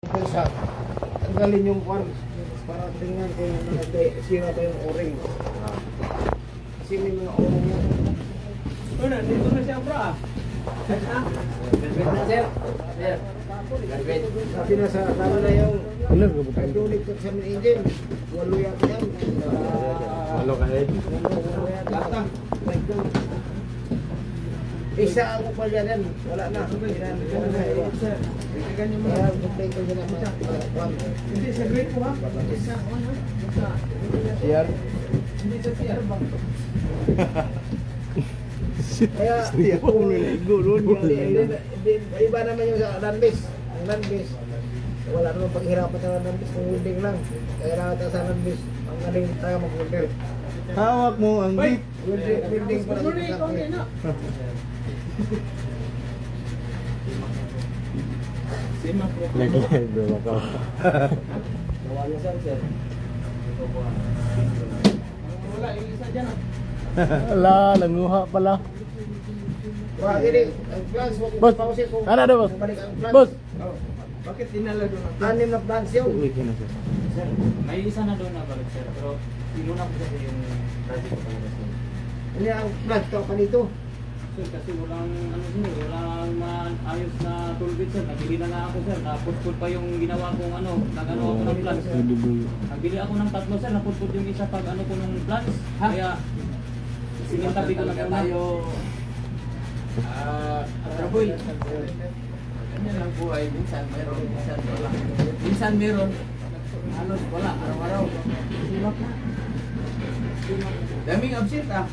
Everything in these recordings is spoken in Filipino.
Sa tanggalin yung kwan para tingnan kung sira ba yung o-ring. Kasi may mga o-ring yan. Ano, dito na siya bro. Right na? Right na sir. Sir. Sabi na sa tama na yung hydraulic ko sa main engine. Walo yata yan. Walo kayo. Lata. Isa ako pa yan. Wala na. Ganyan mo. Kaya complain ko nila mga kwan. Hindi, sa grade po ha? Sa ano? CR? Hindi sa CR ba? Kaya iba naman yung sa landbase. Ang landbase, wala naman paghirapan sa landbase kung welding lang. Kaya nakata sa landbase, ang galing tayo mag-welder. Hawak mo ang jeep. Welding pa Pagmuli lang ikaw din na. Sima po. Nag-live bro ako. Gawa niya sir. Wala, yung isa dyan ah. Ala, languha pala. Wah, ini ang plans mo Boss, kung pause kung ano boss? balik ang plans. Boss. Oh, bakit dinala doon ang Anim na plans yun. Sir, may isa na doon na balik sir, pero tinuna ko kasi yung project ko talaga sir. Ano ang plans to pa dito? Sir, kasi walang ano sir, walang maayos na toolbit sir. Nabili na nga ako sir, naputput pa yung ginawa kong ano, nag-ano ako ng plans. Nagbili ako ng tatlo sir, naputput yung isa pag ano ko ng plans. Kaya sinintabi ko na muna. tayo traboy. Ganyan lang po ay minsan meron, minsan wala. Minsan meron, halos wala, araw-araw. Simak na. Daming absent ah.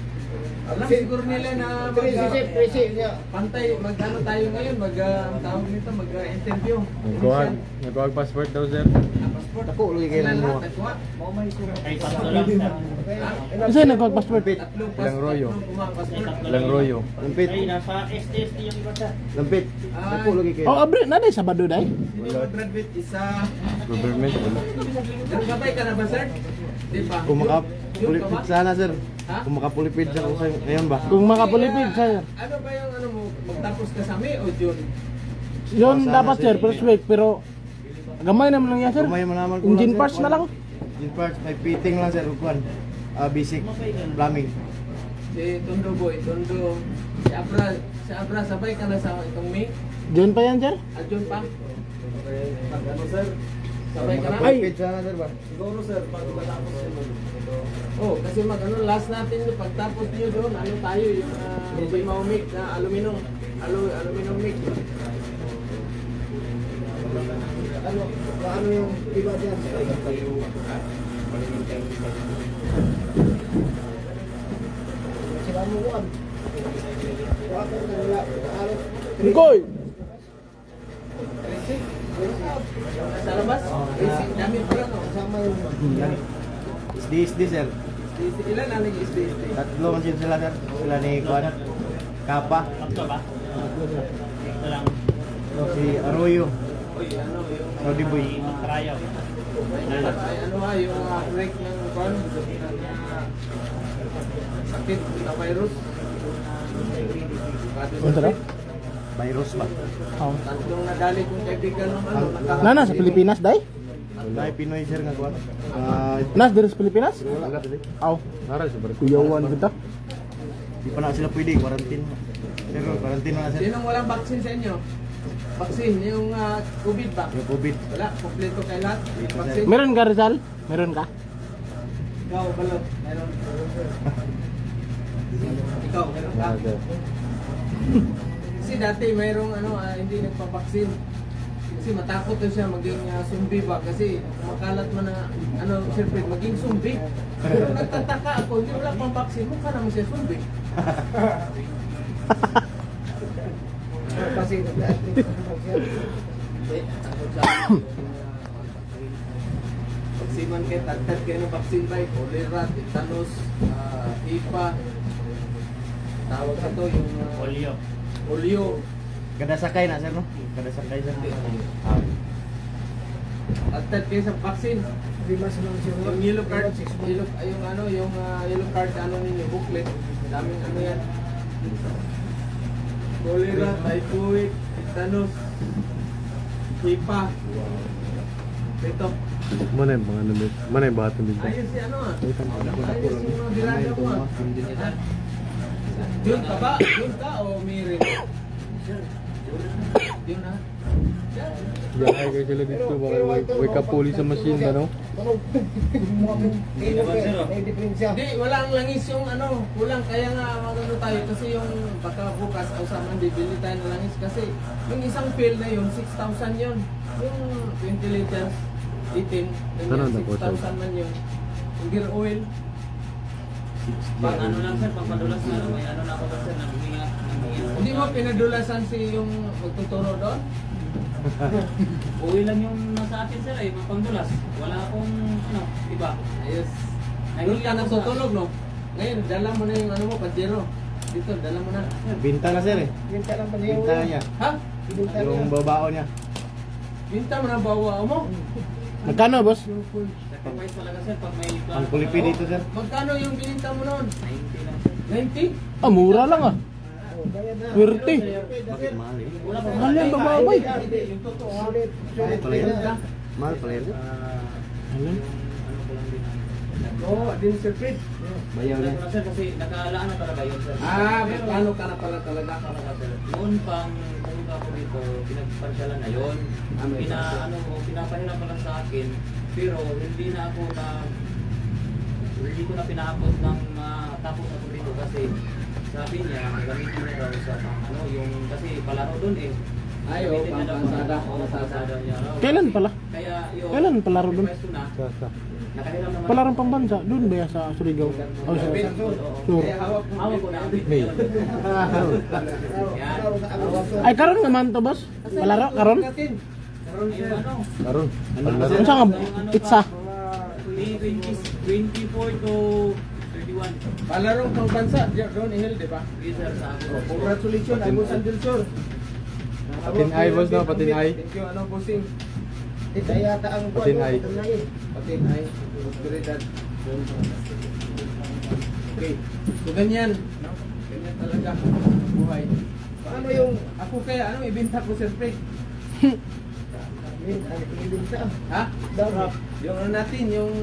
Alam siguro nila na Presi niya. pantay, mag-ano tayo ngayon, ang tawag nito, mag-interview. Nagkuhag passport daw sir. Passport. Ako, lagi kayo ng mga. Mau may surat. Ay, tatlo lang sir. Kasi nagkuhag passport. Tatlong Ilang royo? passport. Ilang royo. Lampit. Ay, nasa STSD yung iba sir. Lampit. Ako, lagi kayo. Oh, abre na day Sabado day. Hindi mo graduate isa. Government wala. Nagbabay ka na ba, sir? Di ba? Kung makapulipid sana sir. Ha? Kung makapulipid sa usay ngayon ba? Kung makapulipid sir. Ano ba yung ano mo? Magtapos ka sa May o June? Yun dapat sir, first week pero gamay naman lang yan sir. Gamay mo naman ko Engine lang, sir. parts na lang. Engine parts, may fitting lang sir, ukuan. Basic plumbing. Si Tondo boy, Tondo. Si Abra, sabay ka na sa itong May? June pa yan sir? June pa? Pag ano, sir? Sabay ka na? Makapulipid sana sir ba? Siguro, sir, pag matapos yun. Oh, kasi ano, last natin yung pagtapos niyo doon, ano tayo, yung Bimaw mic na aluminum. Aluminum mic. Ano yung iba dyan? Sila mo kuan. Kuan ko wala. Koy. Sa labas? Dami pa lang, no? Kasama yung SD sir. Ilan na nag-SDSD? Tatlo man sila sir. Sila ni Kuan. Kapa. Tatlo ba? Ito lang. Si Arroyo. Uy, ano yung... Rodi Boy. Magkarayaw. Ay, ano ha, yung brake ng kwan, sakit na virus. Ano daw? Virus ba? Oh. Tatlong nadali kong kaibigan ng ano, Nana sa Pilipinas day? Wala Pinoy sir nga kuan. Nas diri sa Pilipinas? Wala diri. Aw. Nara sa barko. Kuyawan kita. Di pa na sila pwede quarantine. Pero quarantine na sir. Sinong walang vaccine sa inyo? Vaccine, yung COVID ba? Yung COVID. Wala, kompleto kay lahat. Vaccine. Meron ka Rizal? Meron ka? Ikaw, balot. Meron. Ikaw, meron ka? Kasi dati mayroong ano, hindi nagpa-vaccine. Kasi matakot na siya maging zombie ba kasi makalat man na ano, siyempre maging zombie. Pero nagtataka ako, hindi wala pang vaccine, mukha naman siya zombie. kasi Pagsiman kayo, tagtag kayo ng vaccine ba? Cholera, tetanus, HIPA. Tawag sa to yung Polio. polio. Kada sakay na sir no? Kada sakay sir. Tagtag kayo sa vaccine. Limas lang siya. Yung yellow card, yung ano, yung yellow card ano ninyo, booklet. Daming ano yan. Cholera, typhoid, tetanus, HIPA. Dito. Mana yung mga nandito? Mana yung bahat nandito? Ayos si ano ah. Ayos yung mga birada ko ah. Yun ka ba? Yun ka o Mirin? Yun ah. Diyan kayo sila dito, baka may kapuli sa machine ba, no? Hindi naman sir. May diferensya. Hindi, walang langis yung ano, kulang. Kaya nga magano tayo kasi yung baka bukas o sa man bibili tayo ng langis kasi yung isang fill na yun, 6,000 yun. Yung 20 liters, 18, Ano na ganyan, po, 6,000 man yun. Yung gear oil, Pag ano lang sir, pag padulas na ano, may ano na ako doon sir, nanghihinga. hindi mo pinadulasan si yung magtuturo doon? Uwi lang yung nasa akin sir, mga pangdulas. Wala akong ano, iba. Ayos. Doon ka nagtutulog, no? Ngayon, dala mo na yung ano mo, Pajero. Dito, dala mo na. Binta na sir eh. Binta lang pa niya. Binta na niya. Ha? Binta Yung babao niya. Binta mo na bawa mo? Magkano, boss? Sacrifice talaga sir, pag may plan. Ang kulipi dito, sir. Magkano yung bininta mo noon? 90 lang sir. 90? Ah, mura lang ah. Oh, bayad na. Swerte. Bakit mahal eh? Wala pa Mahal yan, bababay. Hindi, yung totoo. Sulit. Sulit Pala yun. na. Mahal pala yun. Mahal yan. Ano ko lang din. Oo, din Sir Fred. Bayaw Wala niya. ko na sir kasi nakalaan na talaga yun sir. Ah, may plano ka na pala talaga. Talaga sir. Noon pang pumunta ako dito, pinagpansyalan na yun. Ah, may Pinapahiram pa lang sa akin. Pero hindi na ako na hindi ko na pinaabot ng tapos ako dito kasi sabi niya gamitin niya raw sa ano yung kasi palaro doon eh. Ay, oo, Gamitin niya daw pangsada. Oo, pangsada niya raw. Kailan pala? Kaya yun. Kailan palaro doon? request ko na, nakahiram naman. Palarang pambansa. Doon ba yan sa Surigao? Oh, sa Sur. Kaya hawak mo. Hawak ko na ang bit May. yun. Yan. Ay, karon naman to, boss? Palaro? Karon? Karon Yung sir. ano, Karon. Ano sa nga? Pizza. May 24 to 31. Palarong pangbansa, doon ihil, di ba? Visa sa ako. Congratulations, Agus Andil Sur. Patin ay, boss, no? Patin ay. Thank you, ano, bossing. Ito yata ang Patin ay. Patin ay, prosperidad. Okay, so ganyan, no? Ganyan talaga ang buhay. Ano yung Ako kaya, anong ibenta ko, Sir Fred? binta? Ha? Daw. Yung ano natin, yung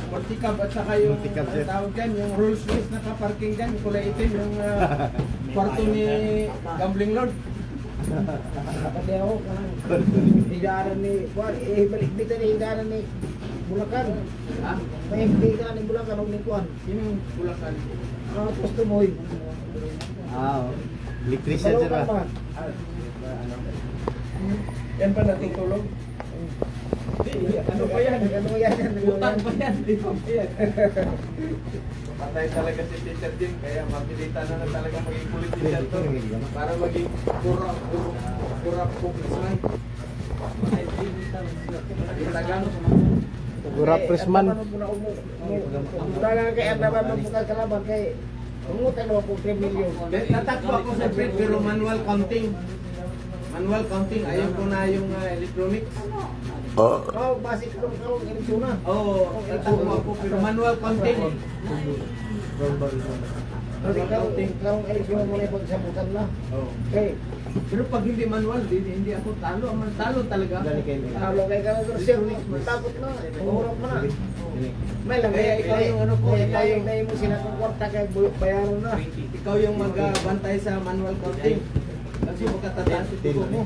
multicab at saka yung Multicab, ano sir. tawag dyan, yung Rolls Royce nakaparking dyan, yung kulay itim, yung kwarto ni Gambling Lord. Kapatid ako kanang higaran ni Juan, balik dito ni higaran ni Bulacan. Ha? May higaran ni Bulacan og ni Juan. Sino yung Bulacan? Ang gusto mo hoy. Ah, electrician sir ba? pa. Yan pa natutulog? Ano pa yan? Ano yan? Utang pa yan, di pa pa yan. Patay talaga si Teacher Jim, kaya mapilitan na talaga maging politician to. Para maging kurap congressman. Itagang. Gurap Prisman. Talaga kay ang naman mo bukas kalaban kay umutan mo po 3 million. Natakbo ako sa Fred, pero manual counting. Manual counting, ayaw ko na yung electronics. Oh, basic lang karon eleksyon na. Oo, tatakbo ako, pero manual counting. Kasi karong eleksyon mo na pagsabutan na. Okay. Pero pag hindi manual, hindi ako talo. Ang talo talaga ako. Talo kay ka na sir, takot na. Umurap mo na. May lang Kaya ikaw yung ano ko, ikaw yung- dahil mo sila kung kwarta kay bayaran na. Ikaw yung magbantay sa manual counting. Kasi magkatataan si tubo mo.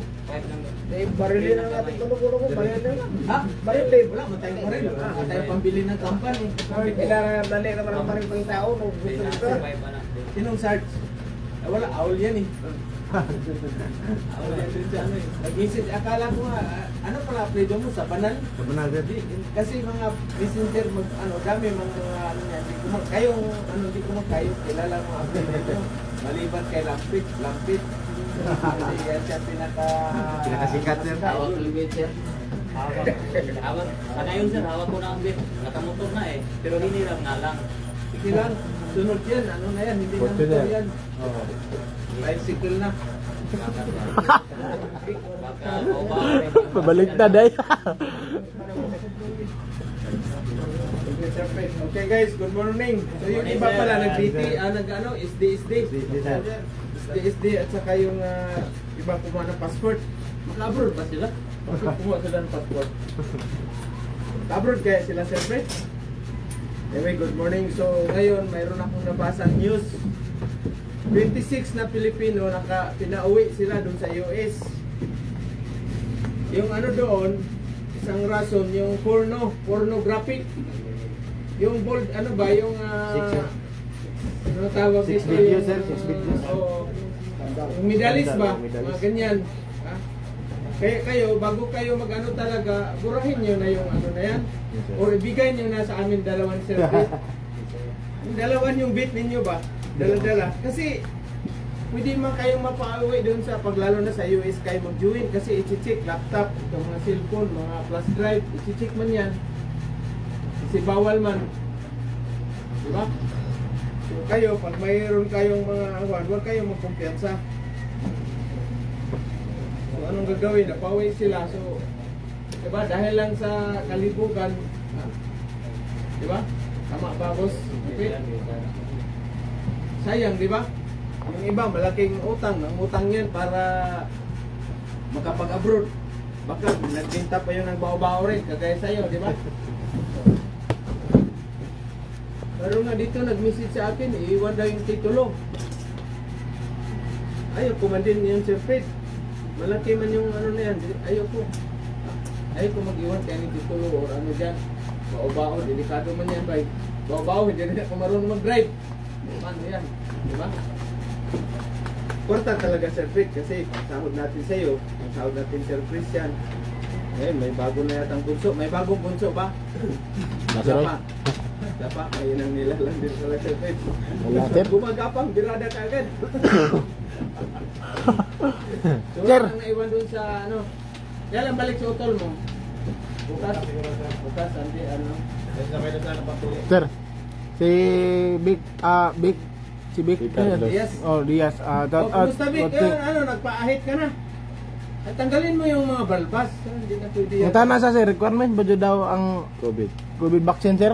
Dahil barilin na natin tulog-tulog mo, barilin na. Ha? Barilin. Wala, matay mo rin. Matay pambili ng company. Kailangan dali naman ang baril pang tao. No? Gusto ka. Sinong Sarge? Wala, owl yan eh. Owl yan din siya ano eh. Nag-message, akala ko nga, ano pala apelido mo sa banal? Sa banal sir. Kasi mga messenger, dami mga ano yan, hindi ko magkayo, kilala mo ang apelido. Maliban kay Lampit. Kasi yan siya Pinakasikat, sir. Hawak limit sir. Hawak. Sana yun sir, hawak ko na ang bit. Nakamotor na eh. Pero hiniram nga lang. Sige lang, sunod yan, ano na yan, hindi na Fortuner. motor yan. Bicycle na. Baka maubaw. Pabalik na day. Okay guys, good morning. So yung iba pala nag-DT, SD. SD at saka yung iba kumuha ng passport. Mag-abroad ba sila? Bakit kumuha sila ng passport? Abroad kaya sila Sir Fred? Anyway, good morning. So ngayon mayroon akong nabasang news. 26 na Pilipino pinauwi sila doon sa US. Yung ano doon, isang rason, yung pornographic. Yung bold, ano ba, yung ano tawag 6 dito? videos, sir, 6 videos. Oo. Yung medalist ba? Medalist. Mga ganyan. Ha? Kaya kayo, bago kayo mag-ano talaga, burahin nyo na yung ano na yan. Yes, sir. Or ibigay nyo na sa amin dalawan service. Yung dalawan yung bit ninyo ba? Dala-dala. Kasi pwede man kayong mapauwi doon sa paglalo na sa US kayo mag-join kasi i-check laptop, itong mga cellphone, mga flash drive, i-check man yan. Kasi bawal man. Diba? So kayo, pag mayroon kayong mga awan, huwag kayong magkumpiyansa. So anong gagawin? Napauwi sila. So, diba? Dahil lang sa kalibugan, diba? Tama ba, boss? Okay? Sayang, di ba? Yung iba, malaking utang. Ang utang yan para makapag-abroad. Baka nagbinta pa yun ng bao-bao rin, kagaya sa'yo, di ba? Pero nga dito, nag-message sa akin, iiwan daw yung titulo. Ayaw ko man din yung Sir Fred. Malaki man yung ano na yan. Ayaw ko. Ayaw ko mag-iwan kaya ng titulo or ano dyan. Bao-bao, delikado man yan, bay. Bao-bao, hindi rin ako marunong mag-drive. Ano yan, di ba? Important talaga Sir Fred kasi sahod natin sa iyo, ang sahod natin Sir Christian. Ngayon may bago na yatang bunso. May bagong bunso ba? Nasa Dapa, ayun ang nilalang din pala Sir Fred. Wala, Sir. Gumagapang, birada ka agad. So Sir. ang naiwan dun sa ano. Kaya lang balik sa utol mo. Bukas, hindi ano. Sir, si Big, si Big, Diaz. Oh, Diaz. Kumusta Vic? Ano, nagpaahit ka na. At tanggalin mo yung mga balbas. Hindi na pwede yan. Ang tana sa sir, requirement ba dyan daw ang COVID vaccine, sir?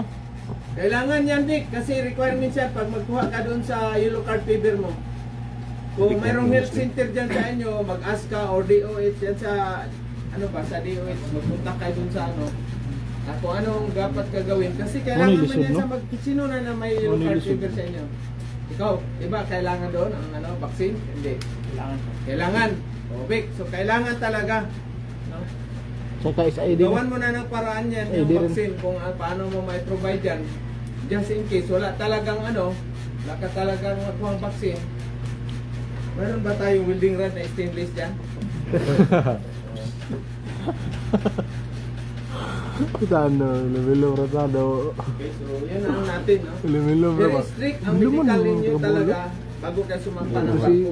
Kailangan yan, Dick, kasi requirement siya pag magkuha ka doon sa yellow card paper mo. Kung mayroong health center dyan sa inyo, mag-ask ka or DOH yan sa, ano ba, sa DOH, magpunta kayo doon sa ano. Kung anong dapat gagawin. Kasi kailangan man yan sa sino na may yellow card paper sa inyo. Ikaw, diba, kailangan doon ang ano, vaccine? Hindi. Kailangan. O, Vic, so kailangan talaga. No? Saka is ID. Gawan mo na ng paraan yan, yung vaccine, kung paano mo may provide yan. Just in case, wala talagang ano, wala ka talagang makuhang vaccine. Meron ba tayong welding rod na stainless dyan? Ano, lumilom ratado. Okay, so yun ang natin, no? Lumilom Very strict ang medical ninyo talaga bago kayo sumampa ng barko.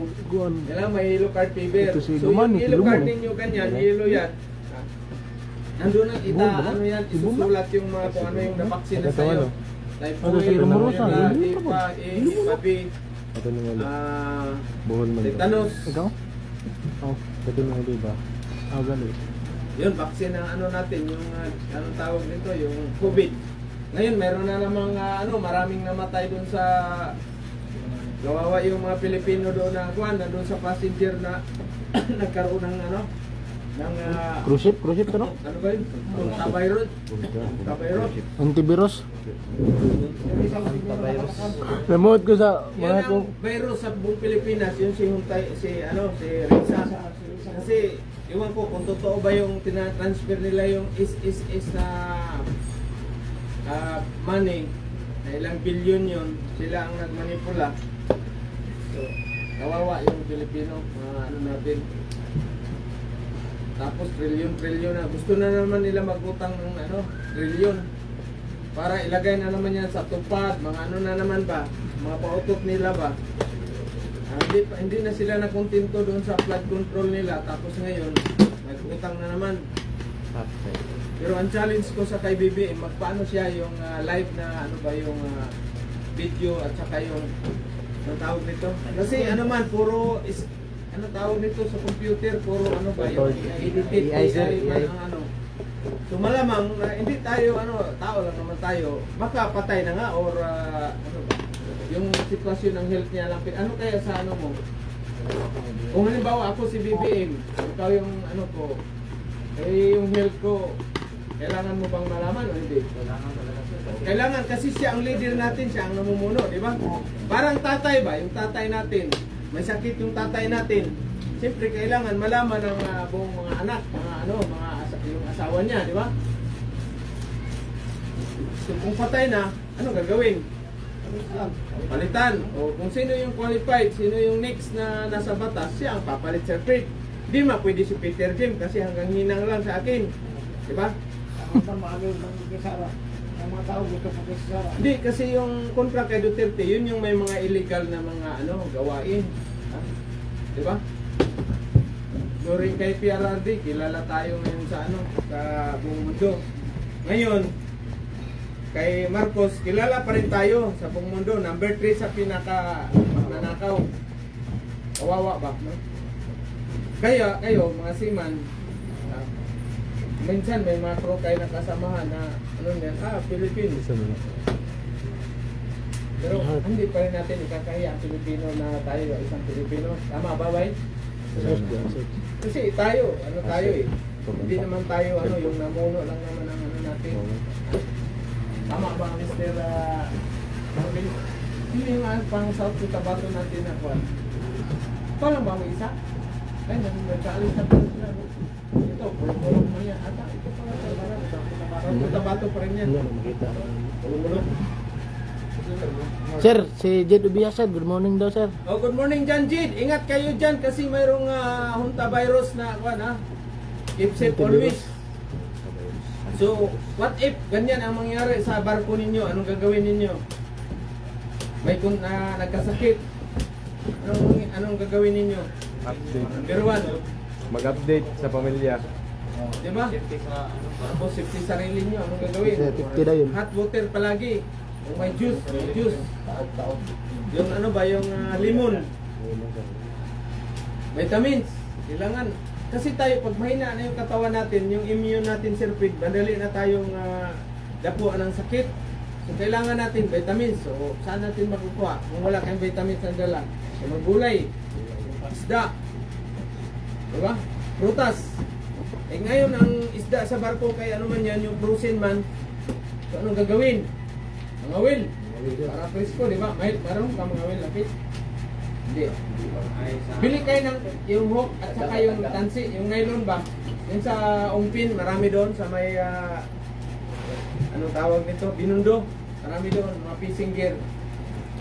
Kailangan may yellow card paper. Ito si So Duman, yung yellow card Duman. ninyo ganyan, yellow yan. Nandun na kita, ano yan, isusulat yung mga kung ano yung na-vaccine na sa'yo. Typhoid, Ipa, Ipa B, tetanus. Ikaw? Oh, ito na diba? Ah, galit. Yun, vaccine ang ano natin, yung anong tawag nito, yung COVID. Ngayon, meron na namang ano, maraming namatay doon sa gawawa yung mga Pilipino doon na kuwan, doon sa passenger na nagkaroon ng ano, ng Cruise ship ano? ano ba yun? Tabayrod. Tabayrod. Antivirus. Remote ko sa Yan mga ko. ang virus sa buong Pilipinas, yun si Huntay, si Risa. Kasi iwan ko kung totoo ba yung tinatransfer nila yung is na money na ilang billion yun, sila ang nagmanipula. So, kawawa yung Pilipino, ano natin. Tapos trilyon na. Gusto na naman nila magutang ng ano, trilyon. Para ilagay na naman yan sa tupad, mga ano na naman ba, mga pautot nila ba. Hindi na sila nakontento doon sa flood control nila. Tapos ngayon, nag-utang na naman. Pero ang challenge ko sa kay BBM, magpaano siya yung live na ano ba yung video at saka yung ang tawag nito. Kasi ano man, puro ano tawag nito sa computer, puro ano ba yung edited AI man ang ano. So malamang hindi tayo ano, tao lang naman tayo, makapatay na nga or ano ba, yung sitwasyon ng health niya lang. Ano kaya sa ano mo? Kung halimbawa ako si BBM, ikaw yung ano ko, eh yung health ko Kailangan mo bang malaman o hindi? Kailangan talaga sir. Kailangan kasi siya ang leader natin, siya ang namumuno, di ba? Parang tatay ba, yung tatay natin, may sakit yung tatay natin. Siyempre kailangan malaman ng buong mga anak, yung asawa niya, di ba? So, kung patay na, ano gagawin? Palitan. O kung sino yung qualified, sino yung next na nasa batas, siya ang papalit sa trade. Di ma pwede si Peter Jim kasi hanggang hinang lang sa akin. Di ba? Ang mga tao gusto pa kay Sara. Hindi, kasi yung kontra kay Duterte, yun yung may mga illegal na mga gawain. Ha? Di ba? During kay PRRD, kilala tayo ngayon sa sa buong mundo. Ngayon, kay Marcos, kilala pa rin tayo sa buong mundo. Number 3 sa pinaka nanakaw. Kawawa ba? No? Kaya, kayo, mga seaman, minsan may mga crew kayo na kasamahan na Philippines. Pero hindi pa rin natin ikakahiya ang Pilipino na tayo, isang Pilipino. Tama ba, Bay? Kasi tayo eh. Hindi naman tayo yung namuno lang naman ang natin. Tama ba, Mr. Marvin? Sino yung pang South Cotabato natin na kwan? Parang ba may isa? Ay, nagkaalis na pala sila. Ito, pulong mo yan. Ata, ito pala sa Cotabato pa rin yan. Pulong. Sir, si Jed Ubia sir, good morning daw sir. Oh, good morning dyan, Jid. Ingat kayo dyan kasi mayroong hunta virus na keep safe always. So, what if ganyan ang mangyari sa barko ninyo? Anong gagawin ninyo? May nagkasakit. Anong gagawin ninyo? Update. Number 1. Mag-update sa pamilya. Diba? Tapos safety sarili nyo. Anong gagawin? Safety daw yun. Hot water palagi. Kung may juice. Yung yung limon. Vitamins. Kailangan. Kasi tayo, pag mahina na yung katawan natin, yung immune natin sirpid, madali na tayong dapuan ng sakit. So, kailangan natin vitamins. So, saan natin makukuha? Kung wala kayong vitamins ang dala. So, magulay. Isda. Diba? Prutas. Eh ngayon, ang isda sa barko, kay ano man yan, yung frozen man, so anong gagawin? Mga will. Para presko, di ba? Meron ka mga will, lapit? Hindi. Bili kayo ng yung hook at saka yung tansi, yung nylon ba? Yung sa umpin, marami doon sa may, anong tawag nito? Binundo. Marami doon, mga fishing gear.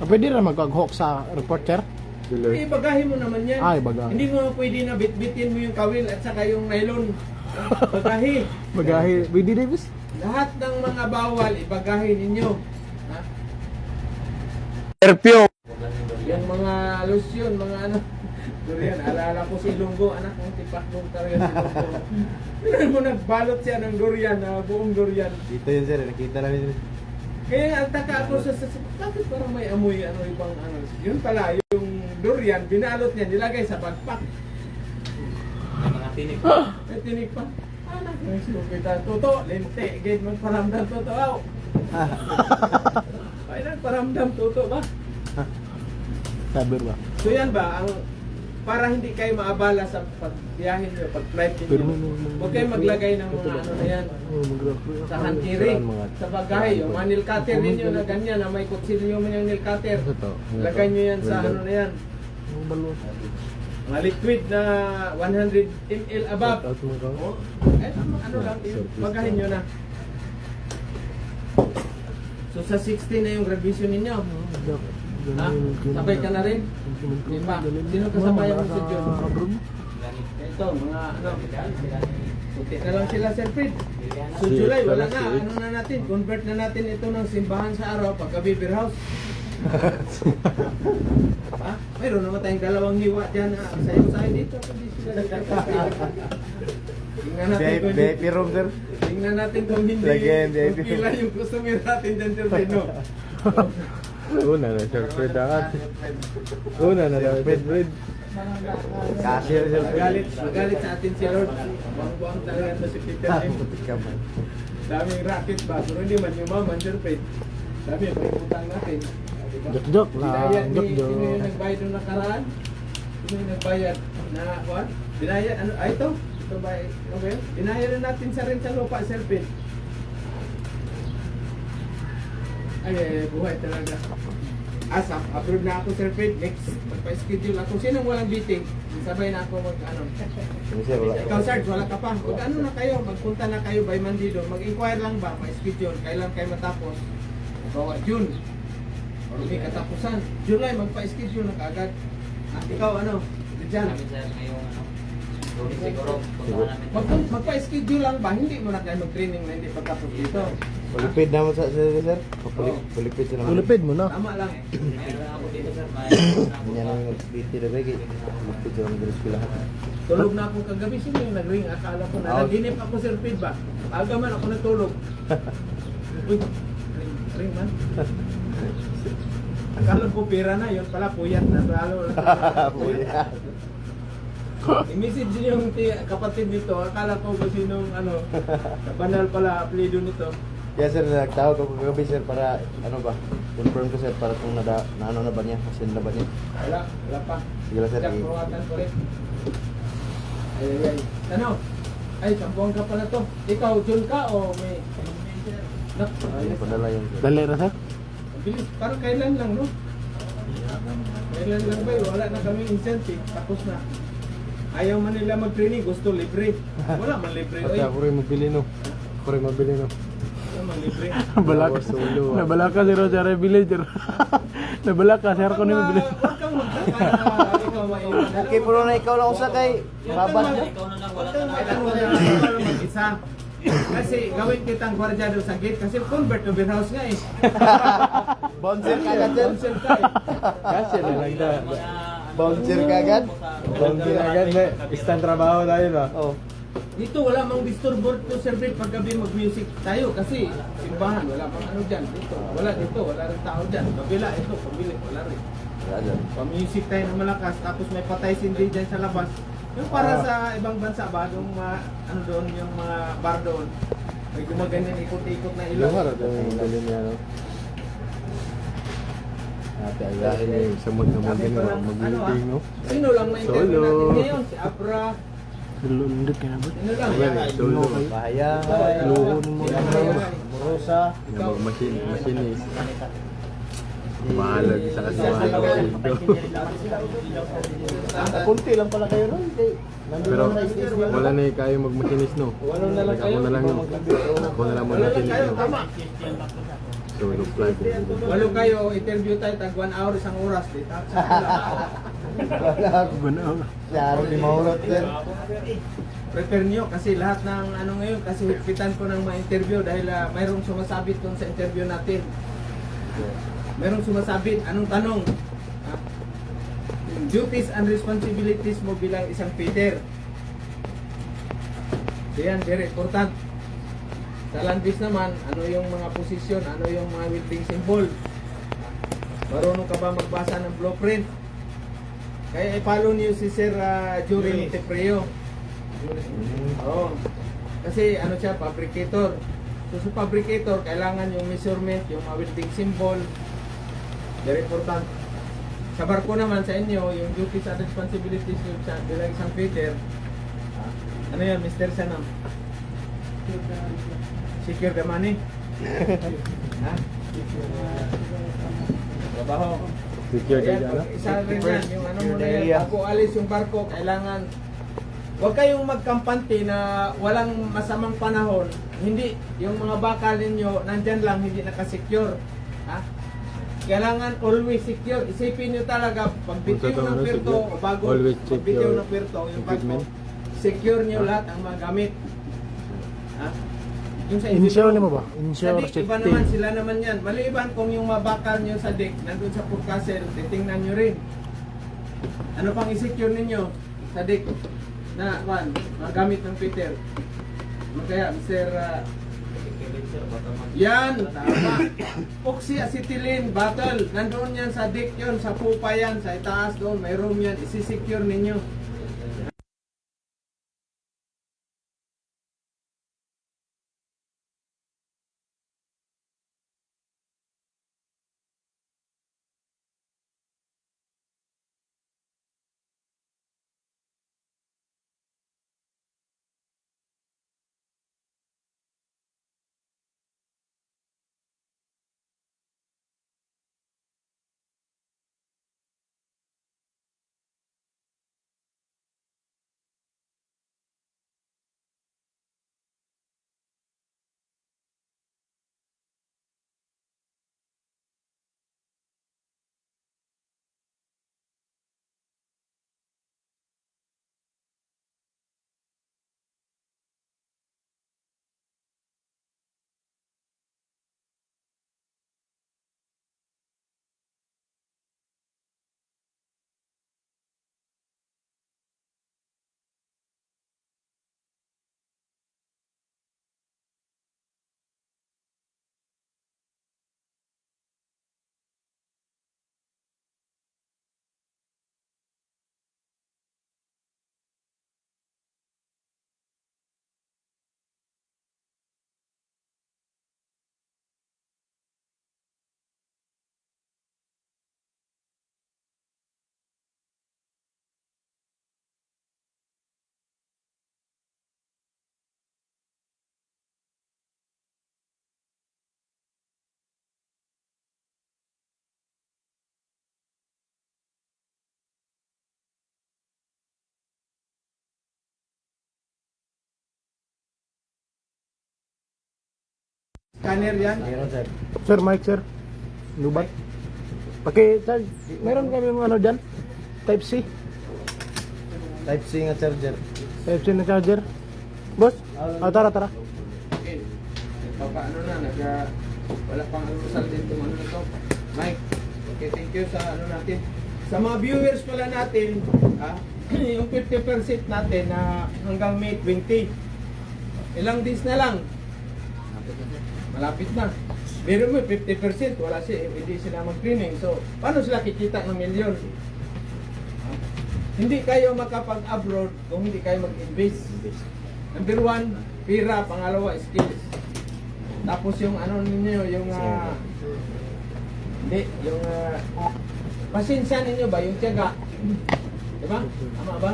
Pwede rin mag-hawk sa reporter? Eh, bagahin mo naman yan. Ay, bagahin. Hindi mo pwede na bitbitin mo yung kawil at saka yung nylon. Bagahi. Magahi, Willie Davis? Lahat ng mga bawal, ibagahin ninyo. Ha? Perfume. Yung mga lotion, mga durian, alala ko si Lunggo, anak ng tipakbong talaga si Lunggo. Pero mo nagbalot siya ng durian, buong durian. Dito yun sir, nakita namin. Kaya ang taka ako bakit parang may amoy, ibang Yun pala, yung durian, binalot niya, nilagay sa backpack. May mga tinik. May tinig pa. Anak ng kita. Toto, lente, gate magparamdam toto. Aw. Ay, nagparamdam toto ba? Saber ba? So yan ba, para hindi kayo maabala sa pagbiyahin nyo, pag-flight ninyo, huwag kayo maglagay ng mga na yan, sa handkiri, sa bagay, yung mga nail cutter ninyo na ganyan, na may kutsilyo mo yung nail cutter, lagay nyo yan sa na yan, mga liquid na 100 ml above. Lang, bagahin nyo na. So sa 16 na yung graduation ninyo. Ha? Sabay ka na rin? Di ba? Sino kasabay mo sa John? Ito, mga puti na lang sila, Sir Fred. So July, wala na. Na natin? Convert na natin ito ng simbahan sa araw pagka beer house. Ha? Mayroon naman tayong dalawang hiwa dyan. Sayo-sayo dito. Tingnan natin kung VIP room sir. tingnan natin kung hindi pila yung customer natin dyan, Sir Fred. No? Una na sir Fred agad. Una na sir Fred. Cashier sir Fred. Magalit sa atin si Lord. Buang-buang talaga ito si Peter. Daming racket ba? Pero hindi man yumaman, Sir Fred. Dami ang pagputang natin. Joke lah, Binayad joke sino yung nagbayad nung nakaraan? Sino yung nagbayad na, what? Binayad, ito? Ito ba, okay? Binayad na natin sa rin sa lupa, Sir Fred. Buhay talaga. Asap, approve na ako Sir Fred. Next, pa-schedule ako. Sinong walang meeting? Sabay na ako mag-ano. Sige sir, wala. Ikaw Sarge, wala ka pa. Mag-ano na kayo, magpunta na kayo by Mandido. Mag-inquire lang ba, may schedule, kailan kayo matapos? Bawa June. Or may katapusan. July, magpa-schedule na kaagad. At ikaw ano, dyan. Namin sir ngayong ano. Lunes siguro. Punta namin. Magpa-schedule lang ba? Hindi mo na kayo mag-training na hindi pagkapos dito. Pulipid naman sa sir. Pulipid sila. Pulipid mo na. Tama lang. Mayroon ako dito sir. May Yan ang nag-BT na kay. Pulipid sila ng eskwelahan. Tulog na ako kagabi. Sino yung nag-ring? Akala ko na. Naginip ako Sir Fred ba? Aga man ako natulog. Uy, ring man. Akala ko pera na. Yun pala puyat na. Puyat. I-message niyo yung kapatid nito. Akala ko ba sinong ano. Banal pala apelido nito. Kaya sir, nagtawag ako kagabi sir para ano ba? Confirm ko sir para kung na ano na ba niya, kasi na ba niya. Wala pa. Sige lang sir. Jack, purwatan ko rin. Ay. Ano? Ay, sampuan ka pala to. Ikaw, Jun ka o may... Nak, Ayun padala yun sir. Dali na sir. bilis. Parang kailan lang, no? Kailan lang ba? Wala na kami incentive. Tapos na. Ayaw man nila mag-training. Gusto libre. Wala man libre. Pati Oy. ako rin mabili no. Ako rin mabili no. Wala man libre. Nabalaka. Nabalaka si Roger Villager. Nabalaka si Arco ni mabili. Huwag kang magkakaya. Ikaw maiwan. Okay, pero na ikaw lang usakay. Babad niya. ikaw na lang wala Huwag ka kang na. mag-isa. Kasi gawin kitang gwardyado sa gate kasi convert to beer house nga eh. Bouncer kagad sir. Bouncer ka eh. Kasi na lang da. Bouncer kagad. Bangki agad na. Istan trabaho tayo ba? Oh. Dito wala mang disturbo to Sir Fred pag gabi mag-music tayo kasi simbahan wala pang ano dyan. Dito, wala rin tao dyan. Kabila, ito, pabili, wala rin. Wala dyan. Pa-music tayo ng malakas tapos may patay sindi dyan sa labas. Yung para sa ibang bansa ba, yung ano doon, yung mga bar doon. May gumaganyan ikot-ikot na ilaw. Lugar at ang galing niya no. Ate ayahin niya yung sa magdamagin Sabi ko no. lang, Mag-meeting no. Sino lang na-interview Solo. natin ngayon? Si Abra. Lundot ka na ba? Sino lang? Solo. Bahaya. Luho ni mo lang no. Murosa. Na mag-machinis. Mahalag sa kasuhan ko dito. Kunti lang pala kayo nun. Pero wala na kayo mag-machinis no. Walo na lang kayo. Ako na lang no. Ako na lang Walo lang mag-machinis kayo, no. tama. Solo flight. Walo kayo, interview tayo, tag 1 hour, isang oras. Dito. Wala. Gano'n. Siyaro ni Maurot sir. Prepare nyo kasi lahat ng ano ngayon, kasi higpitan ko ng mga interview dahil mayroong sumasabit doon sa interview natin. Mayroong sumasabit, anong tanong? Yung duties and responsibilities mo bilang isang fitter. Yan, very important. Sa landis naman, ano yung mga posisyon, ano yung mga welding symbol. Marunong ka ba magbasa ng blueprint? Kaya i-follow niyo si Sir Jury Montepreo. Oo. Kasi ano siya, fabricator. So sa fabricator, kailangan yung measurement, yung mga welding symbol. Very important. Sa barko naman sa inyo, yung duties and responsibilities nyo sa bilang isang fitter. Ano yan, Mr. Sanam? Secure the money? Ha? Trabaho. Secure Ayan, ka dyan pag isa rin yan, yung ano Secure muna the yan, area. bago alis yung barko, kailangan huwag kayong magkampante na walang masamang panahon. Hindi, yung mga bakal ninyo, nandyan lang, hindi nakasecure. Ha? Kailangan always secure. Isipin nyo talaga, pag bitiw Kung sa ng tao, pirto, secure. o bago Always check bitiw your ng pirto, yung barko, equipment. secure nyo lahat ang mga gamit. Ha? Yung sa Insure mo ba? Sa Insure, deck, iba safety. naman, sila naman yan. Maliban kung yung mabakal nyo sa deck, nandun sa forecastle, titingnan nyo rin. Ano pang i-secure ninyo sa deck na mga gamit ng Peter? Ano kaya, Mr. Yan, tama. Oxyacetylene bottle, nandun yan sa deck yun, sa pupa yan, sa itaas doon, may room yan, isi-secure ninyo. scanner yan. Meron sir. Sir, mic sir. Lubat. Paki-charge. Meron kami ano dyan? Type C. Type C nga charger. Type C na charger. Boss? Tara, tara. Okay. Papaano na, wala pang alusal din itong ano na to. Mike, okay, thank you sa ano natin. Sa mga viewers pala natin, yung 50% natin na hanggang May 20. Ilang days na lang. Malapit na. Pero mo 50%, wala siya, hindi sila mag-training. So, paano sila kikita ng milyon? Hindi kayo makapag-abroad kung hindi kayo mag-invest. Number 1, pira. Pangalawa, skills. Tapos yung ano ninyo, yung hindi, yung pasensya ninyo ba, yung tiyaga. Diba? Tama ba?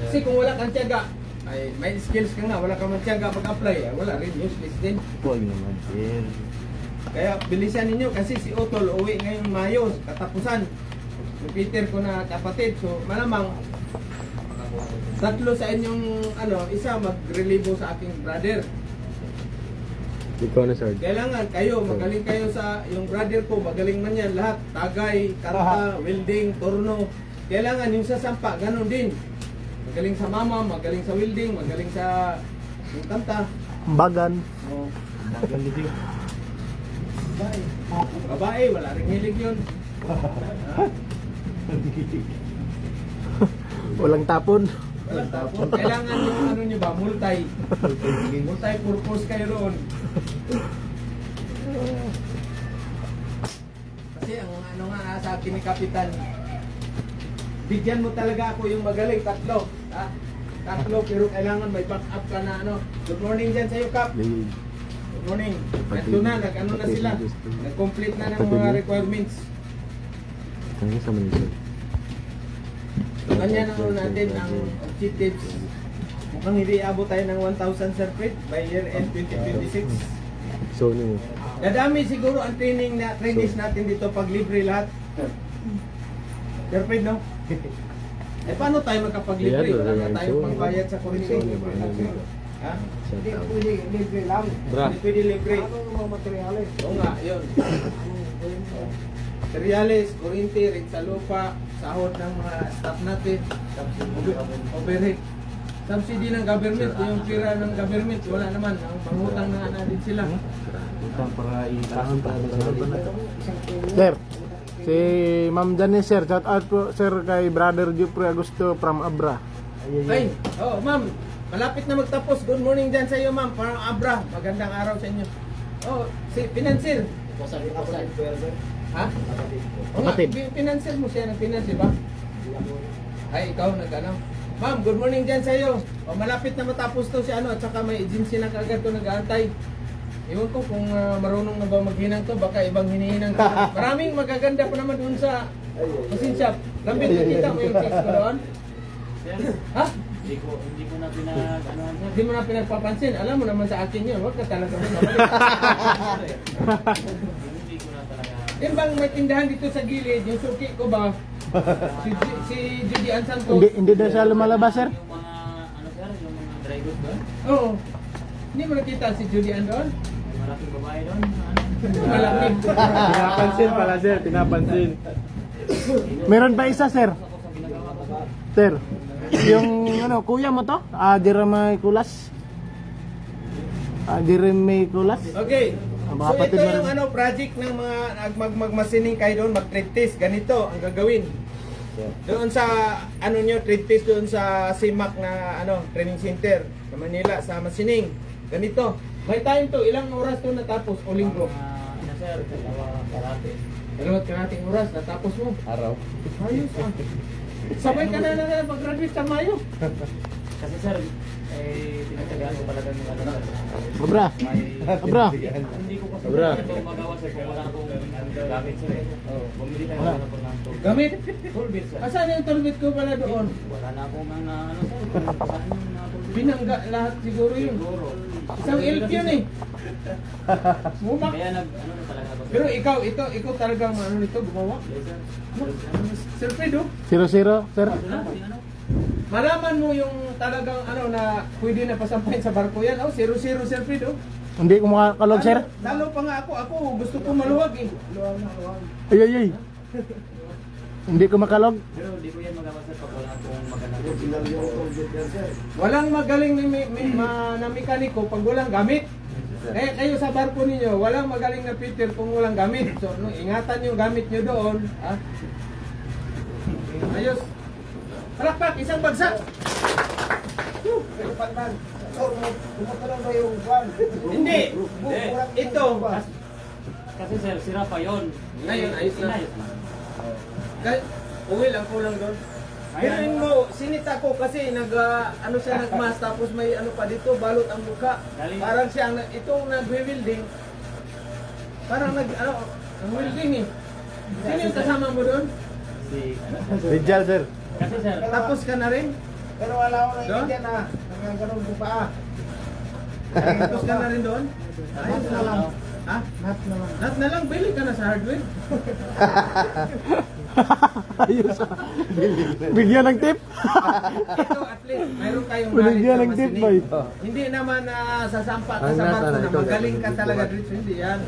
Kasi kung wala kang tiyaga, ay may skills ka nga, wala kang tiyaga pag-apply, wala rin, useless din. Huwag naman sir. Kaya bilisan ninyo kasi si Otol uwi ngayong Mayo, katapusan. Yung Peter ko na kapatid, so malamang tatlo sa inyong isa mag-relibo sa aking brother. Ikaw na sir. Kailangan kayo, magaling kayo sa, yung brother ko, magaling man yan lahat. Tagay, kanta, welding, turno. Kailangan yung sasampa, ganun din. Magaling sa mama, magaling sa welding, magaling sa yung kanta. Bagan. Oh. Bagal dito. Babae, wala ring hilig yun. Walang tapon. Wala tapon. Kailangan yung ano nyo ba, multi-purpose kayo roon. Kasi ang ano nga sa akin ni Kapitan, bigyan mo talaga ako yung magaling, tatlo. Ha? Tatlo, pero kailangan may back up ka na ano. Good morning dyan sa'yo, Kap. Good morning. Ito na, nag-ano na sila. Nag-complete na ng mga requirements. Ano sa Malaysia? Ganyan ang ano natin, ang objectives. Mukhang hindi abot tayo ng 1,000 sir Fred by year end 2026. So, ano mo? Dadami siguro ang trainees natin dito pag libre lahat. Sir Fred, no? Eh paano tayo magkapag-libre? Wala na tayong pangbayad sa kuryente. Ha? Hindi pwede libre lang. Bra. Hindi pwede libre. Ano yung mga materyales? Oo nga, yun. Materials, kuryente, rin sa lupa, sahod ng mga staff natin, overhead. Subsidy ng government, yung pira ng government, wala naman. Ang pangutang na natin sila. Para itahan pa sa Sir, si Ma'am Janice sir, shout out po sir kay Brother Jupre Agusto from Abra. Ay, oh ma'am, malapit na magtapos. Good morning dyan sa iyo ma'am, parang Abra. Magandang araw sa inyo. Oh, si financier. Ha? O nga, financier mo siya ng financier ba? Ay, ikaw nag-ano? Ma'am, good morning dyan sa iyo. O, malapit na matapos to si ano, at saka may agency na kagad to nag-aantay. Iwan ko kung marunong na ba maghinang to, baka ibang hinihinang to. Maraming magaganda pa naman doon sa machine shop. Lambit, nakita mo yung text ko doon? Sir, Ha? hindi ko na pinag-anuhan sir. Hindi mo na pinagpapansin. Alam mo naman sa akin yun. Huwag ka talaga mabalik. Hindi ko na talaga. Yung bang may tindahan dito sa gilid, yung suki ko ba? Si Judy Ann Santos. Hindi daw siya lumalabas sir? Yung mga, ano sir, yung mga drivers ba? Oo. Hindi mo nakita si Judy Ann doon? May malaking babae doon. Ano? Malapit. Pinapansin pala sir, pinapansin. Meron pa isa sir. Ako sa ginagawa ko ba? Sir, yung ano, kuya mo to? Jeremy Kulas. Jeremy Kulas. Okay. Mga So kapatid ito na yung rin. ano project ng mga magmasining kayo doon, mag-trade test. Ganito ang gagawin. Doon sa ano nyo, trade test doon sa CIMAC na ano, training center sa Manila, sa Masining. Ganito. May time to, ilang oras to natapos o linggo? Ano sir, dalawa karate. Dalawat karating oras, natapos mo. araw. Ayos ah. Sabay ka na pag-graduate sa Mayo. Kasi sir, pinagtagaan ko talaga yung ano sir. Abra. Abra. Hindi ko kasi Abra. ito magawa sir kung wala akong gamit sir. Bumili tayo Wala. na po ng tool. Gamit? Toolbit sir. Asan yung toolbit ko pala doon? Wala na akong ano sir. Saan yung toolbit? Binangga lahat siguro yun. Siguro. Isang elf yun eh. Mumak. Kaya ano na talaga ako sir. Pero ikaw talagang ano nito gumawa. Yes, sir. Sir Fredo, 0-0 sir. Ano? malaman mo yung talagang ano na pwede na pasampahin sa barko yan. Oh, 0-0 Sir Fredo. Hindi ko makakalog, sir. Lalo pa nga ako gusto ko maluwag eh. Ay, ay, ay. Hindi ko makalog. Pero di ko yan magawa sir pag wala akong magandang. Walang magaling na mekaniko pag walang gamit. Eh kayo sa barko ninyo, walang magaling na fitter kung walang gamit. So no, ingatan yung gamit nyo doon, ha? Ayos. Palakpak, isang bagsak. Hindi. Ito. Kasi sir, sira pa yun. Ngayon, ayos na. Inayos na. Uwi lang kulang doon. Hirin mo, sinita ko kasi ano siya nagmas tapos may ano pa dito, balot ang mukha. Parang siya, itong nagwe-welding, parang nag-welding eh. Sino yung kasama mo doon? Rijal, sir. Kasi sir, Tapos ka na rin? Pero wala ko na Doon? Indian na. Nagkakaroon ko pa. Tapos ka na rin doon? Ayos na lang. Ha? Nat na lang, bili ka na sa hardware. Ayos. Bigyan ng tip. Ito at least, mayroon kayong Binigyan ng na tip, masinig. boy. Hindi naman sasampa ka Ang sa nasa barko na na ito, magaling ka gagawin. talaga dito. Hindi yan.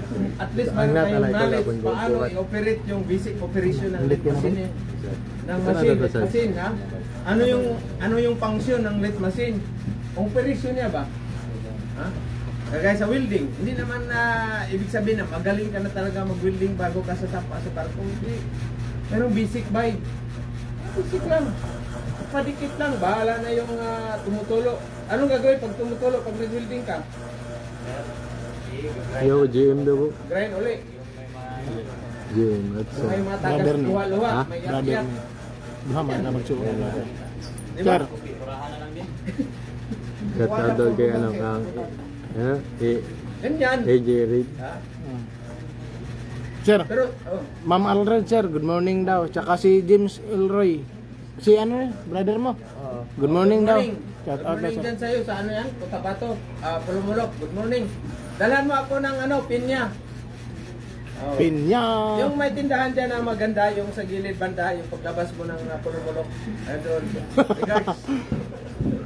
At least Ang mayroon nasa kayong na ito, knowledge gagawin. paano Buhat. i-operate yung basic operation ng Ulit lead yan machine. Ng Ito na machine, ito, lead sir. machine, ha? Ano yung function ng lead machine? Operation niya ba? Ha? Kagaya sa welding, hindi naman ibig sabihin na magaling ka na talaga mag-welding bago ka sasampa sa barko. Hindi. Pero basic by. Basic lang. Padikit lang. Bahala na yung tumutulo. Anong gagawin pag tumutulo pag nag-welding ka? Yo, GM daw po. Grind uli. GM. At So, may mga Brother tagas ni. luha-luha. Ha? May Brother yak-yak. ni. Muhammad na magsuot. Di ba? Sir, purahan na lang din. Katado kay ano kang Ganyan. AJ Reid. Ha? sir. Pero, oh. Ma'am Alred, sir. Good morning daw. Tsaka si James Elroy. Si ano, brother mo? Good morning daw. Shout Good out daw, morning sir. dyan sa'yo. Sa ano yan? Cotabato. Pulumulok. Good morning. Dalhan mo ako ng pinya. Oh. Pinya. Yung may tindahan dyan na maganda, yung sa gilid banda, yung paglabas mo ng pulumulok. Ayun. Regards.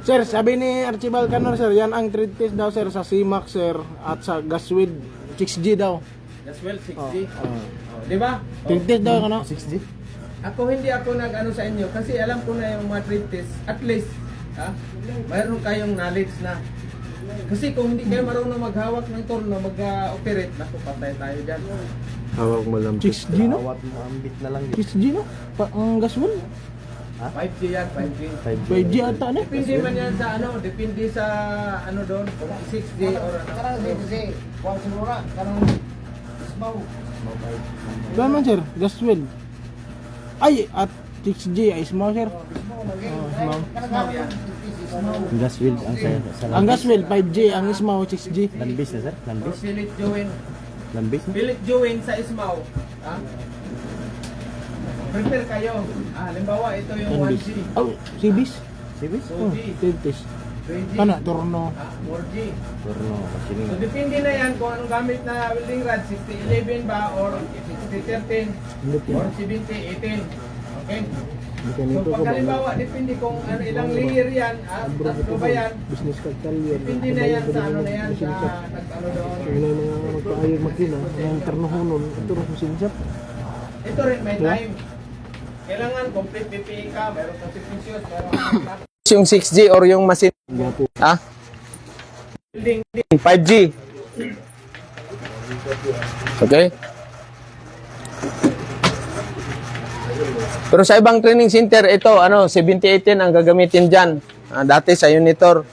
Sir, sabi ni Archibald Canor, sir, yan ang trade test daw, sir, sa CMAX, sir, at sa Gaswid 6G daw. As well, 6G. Oh. Oh, di ba? Oh. Trade test daw, ano? 6G? Ako hindi ako nag-ano sa inyo kasi alam ko na yung mga trade test. At least, mayroon kayong knowledge na. Kasi kung hindi kayo marunong maghawak ng torno, mag-operate, naku, patay tayo dyan. Hawak mo lang. 6G, no? Awat mo ambit na lang. 6G, no? Ang Gaswid? 5G yan, 5G. 5G ata, ano? Depende man yan sa depende sa ano doon, kung 6G or ano. Karang kasi, kuwang sinura, karang ismaw. Saan man, sir? Gaswid. Ay, at 6G, ay small, sir. Small. Small yan. Gaswil, ang Gaswil, 5G, ang Ismaw, 6G. Landbis na sir? Or Philip Join. Landbis? Philip Join sa Ismaw. Prepare kayo. Halimbawa, ito yung 1G. Oh, Sibis? Sibis? Oh, 2G. Tintis. 3G. Kana, Torno. 4G. Turno, So depende na yan kung anong gamit na welding rod, 6011 ba or 6013 or 7018. Okay? So pag halimbawa, depende kung ilang layer yan, tatlo ba yan, Business card yan. depende na yan sa ano na yan, sa nag-ano doon. Kung na mga magpaayag makina, ang ternohonon, ito rin sinsap. Ito rin, may time. Kailangan complete PPE ka, mayroon kang servicios, mayroon kang yung 6G or yung machine. Ha? Building 5G. Okay? Pero sa ibang training center, ito, 7018 ang gagamitin dyan. Dati sa Unitor.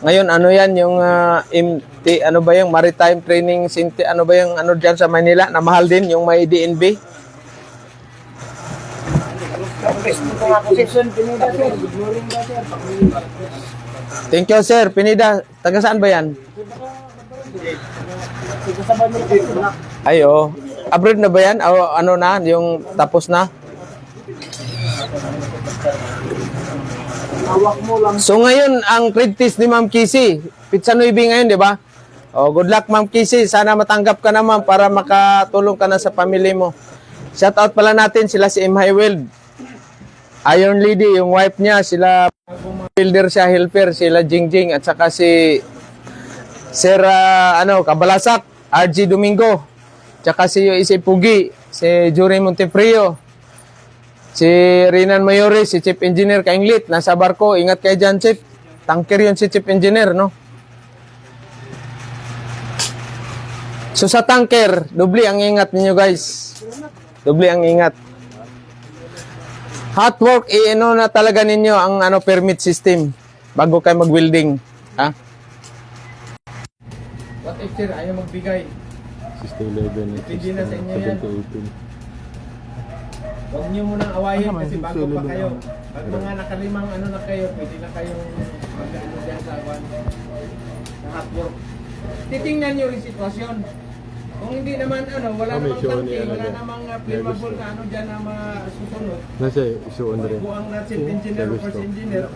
Ngayon, ano yan, yung MT, ano ba yung Maritime Training Center, ano ba yung ano dyan sa Manila, na mahal din, yung may DNB. Thank you, sir. Pinida, taga saan ba yan? Ay, oh. Abroad na ba yan? O, ano na, yung tapos na? So ngayon, ang trade test ni Ma'am Kisi, Pizza Nuibi ngayon, di ba? Oh, good luck, Ma'am Kisi. Sana matanggap ka naman para makatulong ka na sa family mo. Shout out pala natin sila si M. Highweld. Iron Lady, yung wife niya, sila builder siya, helper, sila Jingjing, at saka si Sir Kabalasak, RG Domingo, tsaka si Pugi, si Jury Montefrio, si Rinan Mayores, si Chief Engineer Kainglit, nasa barko, ingat kayo dyan, Chief. Tanker yun si Chief Engineer, no? So sa tanker, doble ang ingat ninyo, guys. Doble ang ingat. Hot work, na talaga ninyo ang permit system bago kayo mag-welding. Ha? What if, sir, ayaw magbigay? 60-11. Hindi na sa inyo yan. 70-18. Huwag niyo munang awayin kasi bago pa kayo. Pag mga nakalimang na kayo, pwede na kayong mag-ano dyan sa hot work. Titingnan niyo rin sitwasyon. Kung hindi naman wala May namang show tangke, niya, wala ano, namang flammable na dyan na masusunod. Nasa isuon rin. Buang na chief engineer o first engineer,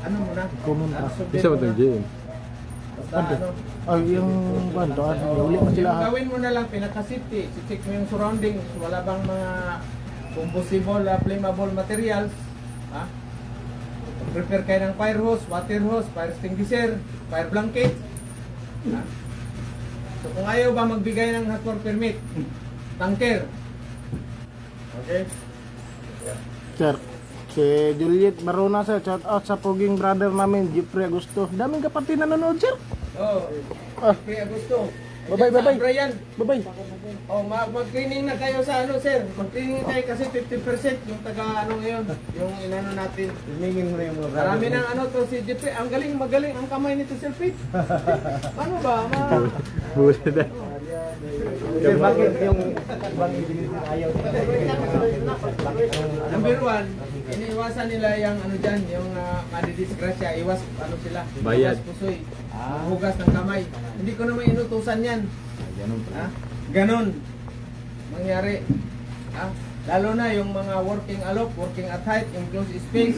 muna? Kumunta. Isa ba itong Jane? Basta Ay, yung bando, uli mo sila. yung gawin mo na lang pinaka-safety, check mo yung surroundings, wala bang mga combustible, flammable materials, ha? Prepare kayo ng fire hose, water hose, fire extinguisher, fire blanket, ha? So kung ayaw ba magbigay ng hot work permit, tanker. Okay? Sir, si Juliet Barona, sir, shout out sa puging brother namin, Jeffrey Agusto. Daming kapatid na nanonood, sir. Oh, okay, Agusto. Bye-bye, bye-bye. Brian. Bye-bye. Oh, mag-cleaning na kayo sa sir. Mag-cleaning tayo kasi 50% yung taga ngayon, yung natin. Tumingin mo na yung mga Marami ng to si Jeffrey. Ang magaling ang kamay nito, Sir Pete. Ano ba? Huli na. Sir, bakit yung ibang engineer ayaw? Number one, iniiwasan nila yung dyan, yung madidisgrasya, iwas sila. Bayad. Hugas pusoy. Hugas ng kamay. Hindi ko naman inutusan yan. Ha? Ganon. Mangyari. Ha? Lalo na yung mga working alok, working at height, yung close space.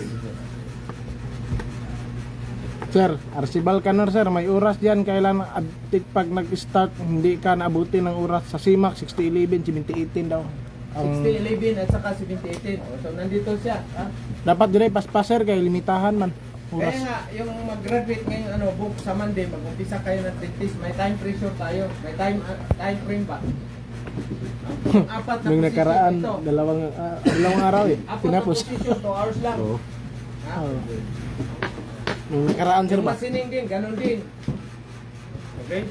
Sir, Archibald Canor, sir, may oras dyan. Kailan pag nag-start, hindi ka naabuti ng oras sa CIMAC, 60-11, 70-18 daw. 60-11 at saka 70-18. So nandito siya. Ha? Dapat dire pas sir, kay limitahan man. Kaya Oras. nga, yung mag-graduate ngayong book sa Monday, mag-umpisa kayo ng dentist, may time pressure tayo, may time frame ba? Apat na Nung position nakaraan, ito. dalawang araw eh. Apat na Tinapos. position, 2 hours lang. Oo. Ha? Oo. Nung nakaraan, sir Yung ba? masining din, ganun din. Okay?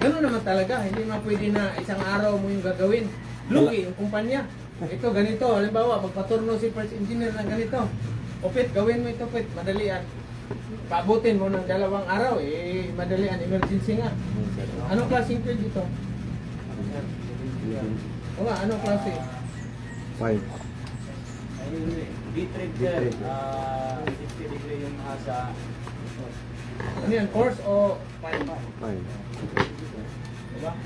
Ganun naman talaga, hindi man pwede na isang araw mo yung gagawin. Lugi yung kumpanya. Ito, ganito, halimbawa, magpaturno si first engineer ng ganito. O Pit, gawin mo ito Pit, madalian. Paabutin mo ng 2 araw, madalian, emergency nga. Anong klaseng field ito? O nga, anong klase? 5. D-trade sir, 60 degree yung asa. Ano yan, course o fine? 5. Diba?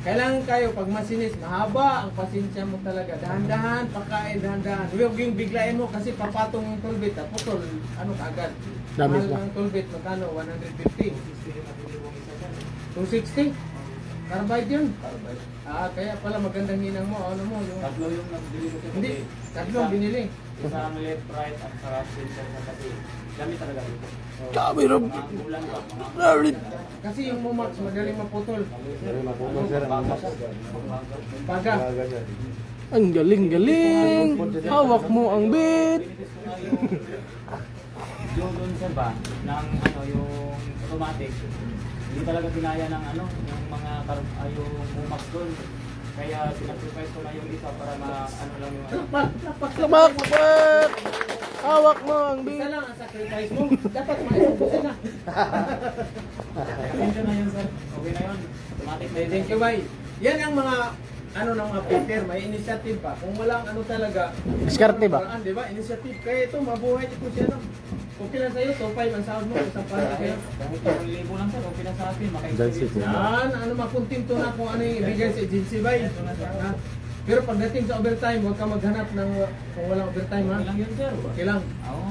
Kailangan kayo, pag masinis, mahaba ang pasensya mo talaga. Dahan-dahan, pagkain, dahan-dahan. Huwag yung biglain mo kasi papatong yung tollbit. Putol, kaagad. Damis Mahal ba? ng tollbit, magkano? 150. 260? Carbide yun. Kaya pala magandang hinang mo. Ano mo? Yung... Tatlo yung nagbili ko sa Hindi, tatlong binili. Isang left, right, at saka center sa kasi. Dami talaga dito. Dami rin. Mga ulan pa. Kasi yung mumax, madaling maputol. Sir, Paga. Ang galing-galing. Hawak mo ang bit. Yung doon sir ba, ng yung automatic, hindi talaga kinaya ng yung mga yung bumax doon. Kaya sinacrifice ko na yung isa para lang yung Labak! Hawak mo ang Isa bit. lang ang sacrifice mo. Dapat maiubusin na. Attention na yun sir. Okay na yun. Automatic na yun. Thank you, bye. Yan ang mga ng mga Peter, may initiative pa. Kung walang talaga, Diskarte ba? paraan, di ba? Initiative. Kaya ito, mabuhay ito siya. No? Okay lang sa'yo, 2.5 ang sahod mo, isang para kayo. Kahit 1,000 lang sir, okay na sa atin. That's it. Yan, makuntinto na kung ano yung ibigay sa agency, bye. Ha? Pero pagdating sa overtime, huwag ka maghanap ng kung walang overtime, ha? Okay lang yun sir. Okay lang. Oo.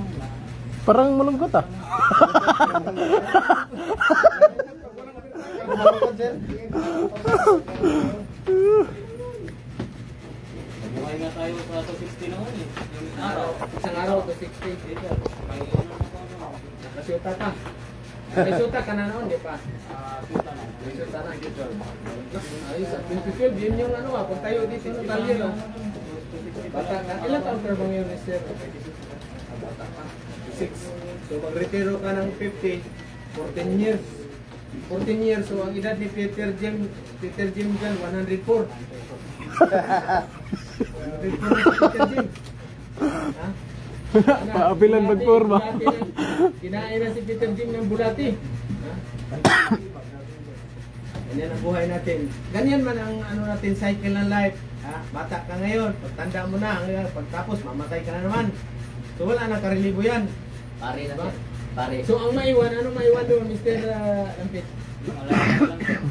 Parang malungkot ah. Buhay nga tayo sa 260 naman eh. Yung araw. Isang araw to 60. Okay sir. May ano na po. Nakasyota ka. May suta ka na noon, di pa? May suta na dito. Ayos, 2012, yun yung ano pag tayo dito ng talye no. Bata ka, ilang taon ka bang yun, Mister? Bata pa, 6. So mag-retiro ka ng 50, 14 years. 14 years, so ang edad ni Peter Jim dyan, 104. 104 Peter Jim. Ha? Paapilan magporma. Kinain na si Peter Jim ng bulati. Ganyan ang buhay natin. Ganyan man ang ano natin, cycle ng life. Ha? Bata ka ngayon, pagtanda mo na, pagtapos mamatay ka na naman. So wala na karelibo yan. Pare na Diba? siya. Pare. So ang maiwan, ano maiwan doon, Mr. Lampit?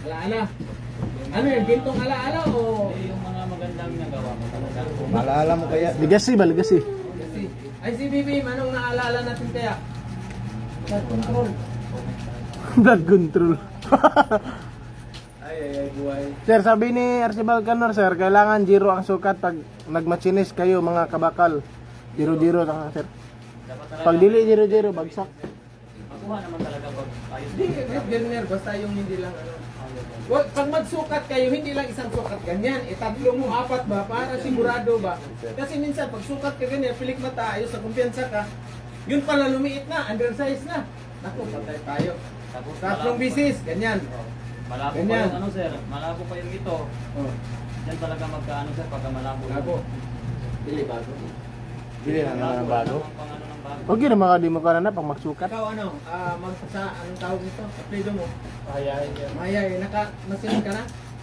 Alaala. Ano yun, gintong alaala o? Yung mga magandang nagawa mo talaga. Maalala mo kaya? Legacy ba, legacy? Kasi, ay si Bibi, anong naalala natin kaya? Blood control. Blood control. Ay, buhay. Sir, sabi ni Archibald Canor, sir, kailangan 0 ang sukat pag nagmachinis kayo mga kabakal. 0-0 lang, sir. Dapat talaga. Pag dili 0-0, bagsak. Makuha naman talaga pag ayos. Hindi, Gerner, basta yung hindi lang ano. Wag, pag magsukat kayo, hindi lang isang sukat ganyan. Tatlo mo, 4 ba? Para sigurado ba? Kasi minsan, pag sukat ka ganyan, pilik mata, ayos sa kumpiyansa ka, yun pala lumiit na, undersize na. Naku, patay tayo. Tapos Tatlong bisis, ganyan. Malabo pa Ganyan. yung ano sir, malabo pa yung ito. Oh, Yan talaga magkaano sir pagka malabo. labo. Pili bago. Bili na naman ng bago. Ang pang ano ng bago. Okay na mga di mo ka na pag magsukat. Ikaw ano, sa anong tawag nito? Apelido mo? Pahayain niya. Maya, nakamasinin ka na?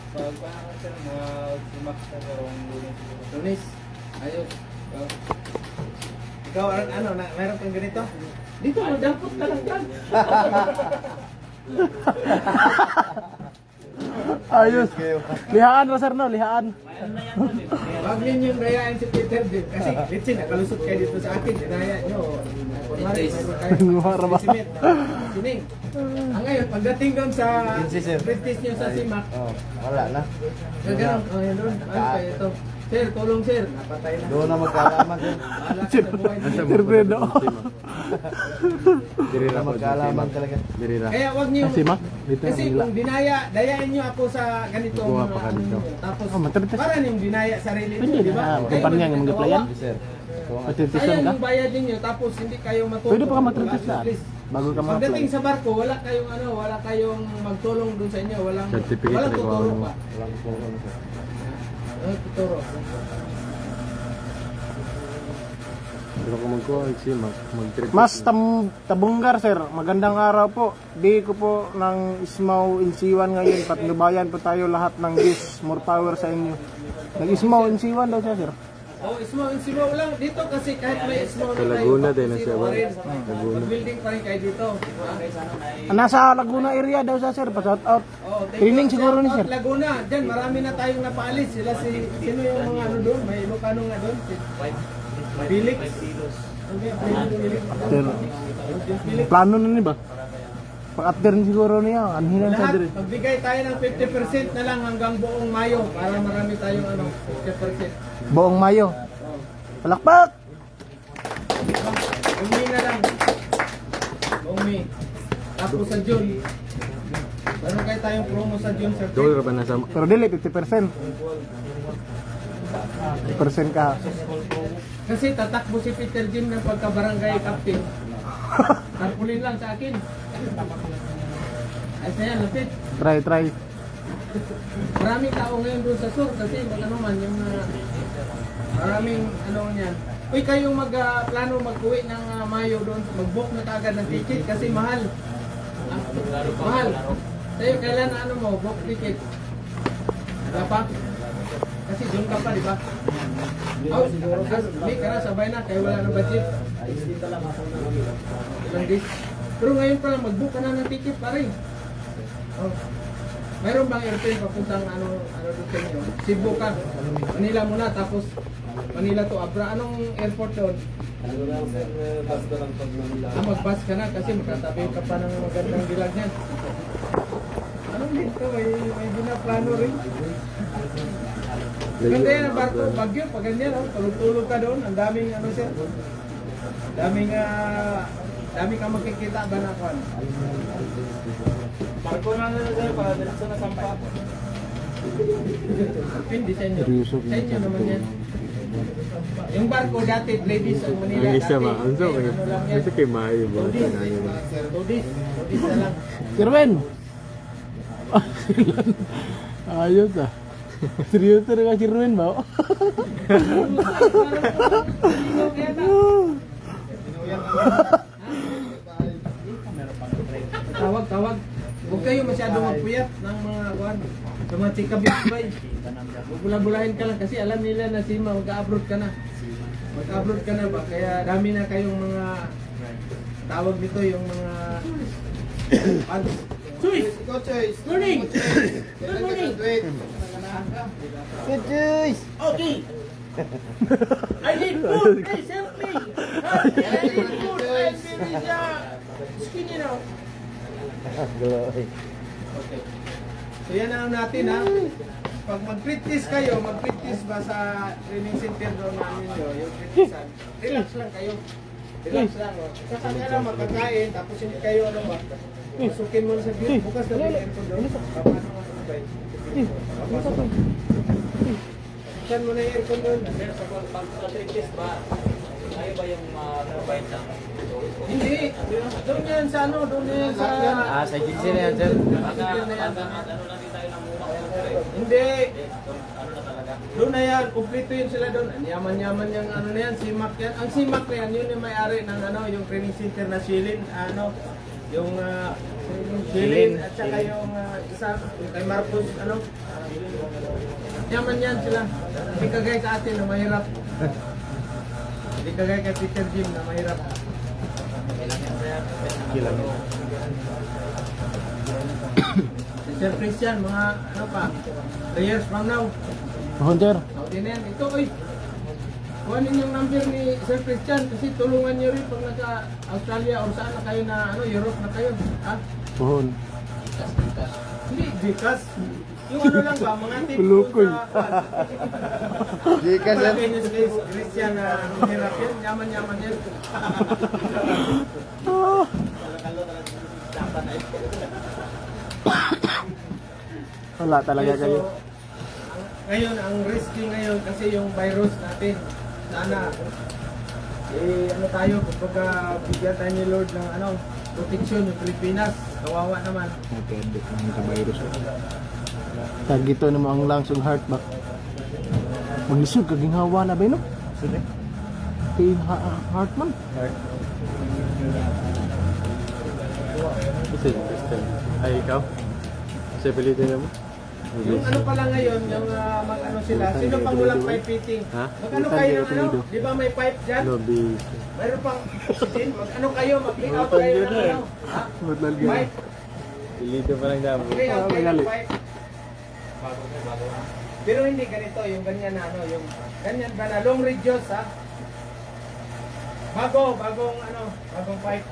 Pag paano sir, mag-simak sa karong lunes. Lunis. Ayos. Ikaw, ano, meron kang ganito? Dito, madapot ka lang yan. Ayos. Lihaan ra sir no, lihaan. Mayroon na yan sir. Huwag ninyong dayain si Peter din. Kasi, litsin, nakalusot kayo dito sa akin. Dinaya nyo. Kunwari, mayroon kayo. Nguhara ba? Sisimit. Sining. Ngayon, pagdating doon sa Lindsay, sir. practice nyo sa Simak, Oh, wala na. gano'n, yan doon. Ano kayo ito? Sir, tulong sir. Napatay na. Doon na magkaalaman sir. Bahala ka sa buhay ninyo. Sir Fredo. Doon na magkaalaman talaga. Kaya wag niyo Si Mac, dito kasi nila. kung dayain niyo ako sa ganito Kuha mga pa ka ano dito. niyo, tapos Oh, matritis. para niyong dinaya sarili niyo, Hindi di ba? na, Kayo kumpanya nga magkakawawa. mag-applyan. Sir. Matritisan Sayang ka. yung bayad niyo tapos hindi kayo matulong. Pwede pa ka matritis na. Please. Bago ka Pagdating ma-apply. sa barko, wala kayong magtulong doon sa inyo, walang Certificate walang na tuturo kuha mo. pa. Walang puro na sir. Walang tuturo. Pero kung magkuha, Mas tabunggar sir, magandang araw po. Di ko po ng Ismaw Insiwan ngayon. Patnubayan po tayo lahat ng Diyos. More power sa inyo. Nag-Ismaw Insiwan daw siya sir. Oh, Ismaw lang dito kasi kahit may Ismaw na Sa Laguna din na siya ba? Mag-building pa rin kayo dito. Nasa Laguna area daw siya sir. Pa-shout out. Oh, Training siguro ni sir. Laguna, diyan marami na tayong napaalis. Sino yung mga ano doon? May Ilocano nga doon. Felix. Sir, plano na ni ba? Pag-after ni siguro niya, anhinan sa Lahat, dire. magbigay tayo ng 50% na lang hanggang buong Mayo para marami tayong 50%. Buong Mayo. Palakpak! Umi na lang. Umi. Tapos sa June. Meron kayo tayong promo sa June, sir. ba nasa? Pero dili, 50%. 50% ka. Kasi tatakbo si Peter Jim ng pagka-barangay captain. Tarpulin lang sa akin. Ayos na yan, lapit. Try. Maraming tao ngayon doon sa sur kasi ano man yung maraming ano niyan. Uy, kayong plano mag-uwi ng Mayo doon, mag-book na kagad ng ticket kasi mahal. Mahal. Sa'yo, kailan ano mo, book ticket? Wala pa? Kasi doon ka pa, di ba? Oh, hindi ka na, sabay na, kaya wala na budget. Ilang days. Pero ngayon pa lang, mag-book ka na ng ticket pa rin. Oh. Mayroon bang airplane papuntang ano doon sa inyo? Cebu ka, Manila muna, tapos Manila to Abra. Anong airport doon? Mag-bus ka na kasi magkatabi ka pa ng magandang dilag niyan. Anong dito? May binaplano rin. Ganda yan ang barko, Bagyo, pag ganyan, tulog-tulog ka doon, ang daming ano sir, daming Dami ka makikita ba na kwan? Barko na sir, para diretso na sampa. Hindi sa inyo. Seryoso, Sa inyo naman yan. Yung barko dati, ladies ang Manila. Ang isa dati, ba? Ang so, ano lang yan. kasi kay Mayo ba? 2 days. 2 days. 2 days na lang. Kirwen! Ayos ah. Seryoso na ka Kirwen ba? Tawag. Huwag kayo masyadong magpuyat ng mga kwan. Sa mga chika-bitbay. Bula-bulahin ka lang kasi alam nila na si mag-abroad ka na. Mag-abroad ka na ba? Kaya dami na kayong mga tawag nito yung mga Choice! Go, Choice. Morning! Good morning. Good choice! Okay! I need food! Please help me! I need food! I'm very skinny now. Okay. So yan ang natin ha. Pag mag-practice kayo, mag-practice ba sa training center doon namin nyo, yung practicean, relax lang kayo. Relax lang. Oh. Kasi nga lang magkakain, tapos hindi kayo ano ba? Masukin mo sa gate, bukas na yung aircon doon. Paano nga ano ba? Papasok. Saan mo na yung aircon doon? Sir, pag sa trikis ba, ayaw ba yung provide ng Hindi. Doon yan sa ano, doon yan sa... Sa agency na yan, sir. Baka ano lang din tayo ng muna ko sir. Hindi. Ano na talaga? Doon na yan, kumpleto yun sila doon. Ang yaman-yaman yung ano na yan, CIMAC yan. Ang CIMAC na yan, yun yung may-ari ng ano, yung training center na Shilin, ano, yung Shilin, at saka yung isa, yung kay Marcos, ano, yaman yan sila. Hindi kagaya sa atin na mahirap. Hindi kagaya kay Peter Jim na mahirap. Si Sir Christian, mga ano pa, 3 years from now. Hunter, Saudi na yan. Ito, oy. Kuhanin yung number ni Sir Christian kasi tulungan niyo rin pag nasa-Australia or saan na kayo na, ano, Europe na kayo. Ha? puhon. Hindi, Gcash. Yung ano lang ba, mga tip Pulukoy. Gcash yan. Palagay niyo si Christian na hirap yan. Yaman-yaman yan. Wala talaga So, kayo. ngayon, ang risky ngayon kasi yung virus natin. Sana, ano tayo, kapag bigyan tayo ni Lord ng ano, protection yung Pilipinas. Kawawa naman. Tag ito naman ang lungs ug heart ba? Maglisod kaging hawa na ba no? Kay heart man. Kasi, Kristen. Ay, ikaw? Kasi pilitin mo? Yung ano pala ngayon, yung mag-ano sila, sino pang walang pipe fitting? Ha? Mag-ano kayo ng ano? Di ba may pipe dyan? Lobby. Mayroon pang oxygen? Mag-ano kayo? Mag-layout kayo ng ano? Ha? Pipe? Pilito pa lang damo. Layout kayo ng pipe? Pero hindi ganito, yung ganyan na ano, yung ganyan ba na long radius ha? Bagong pipe.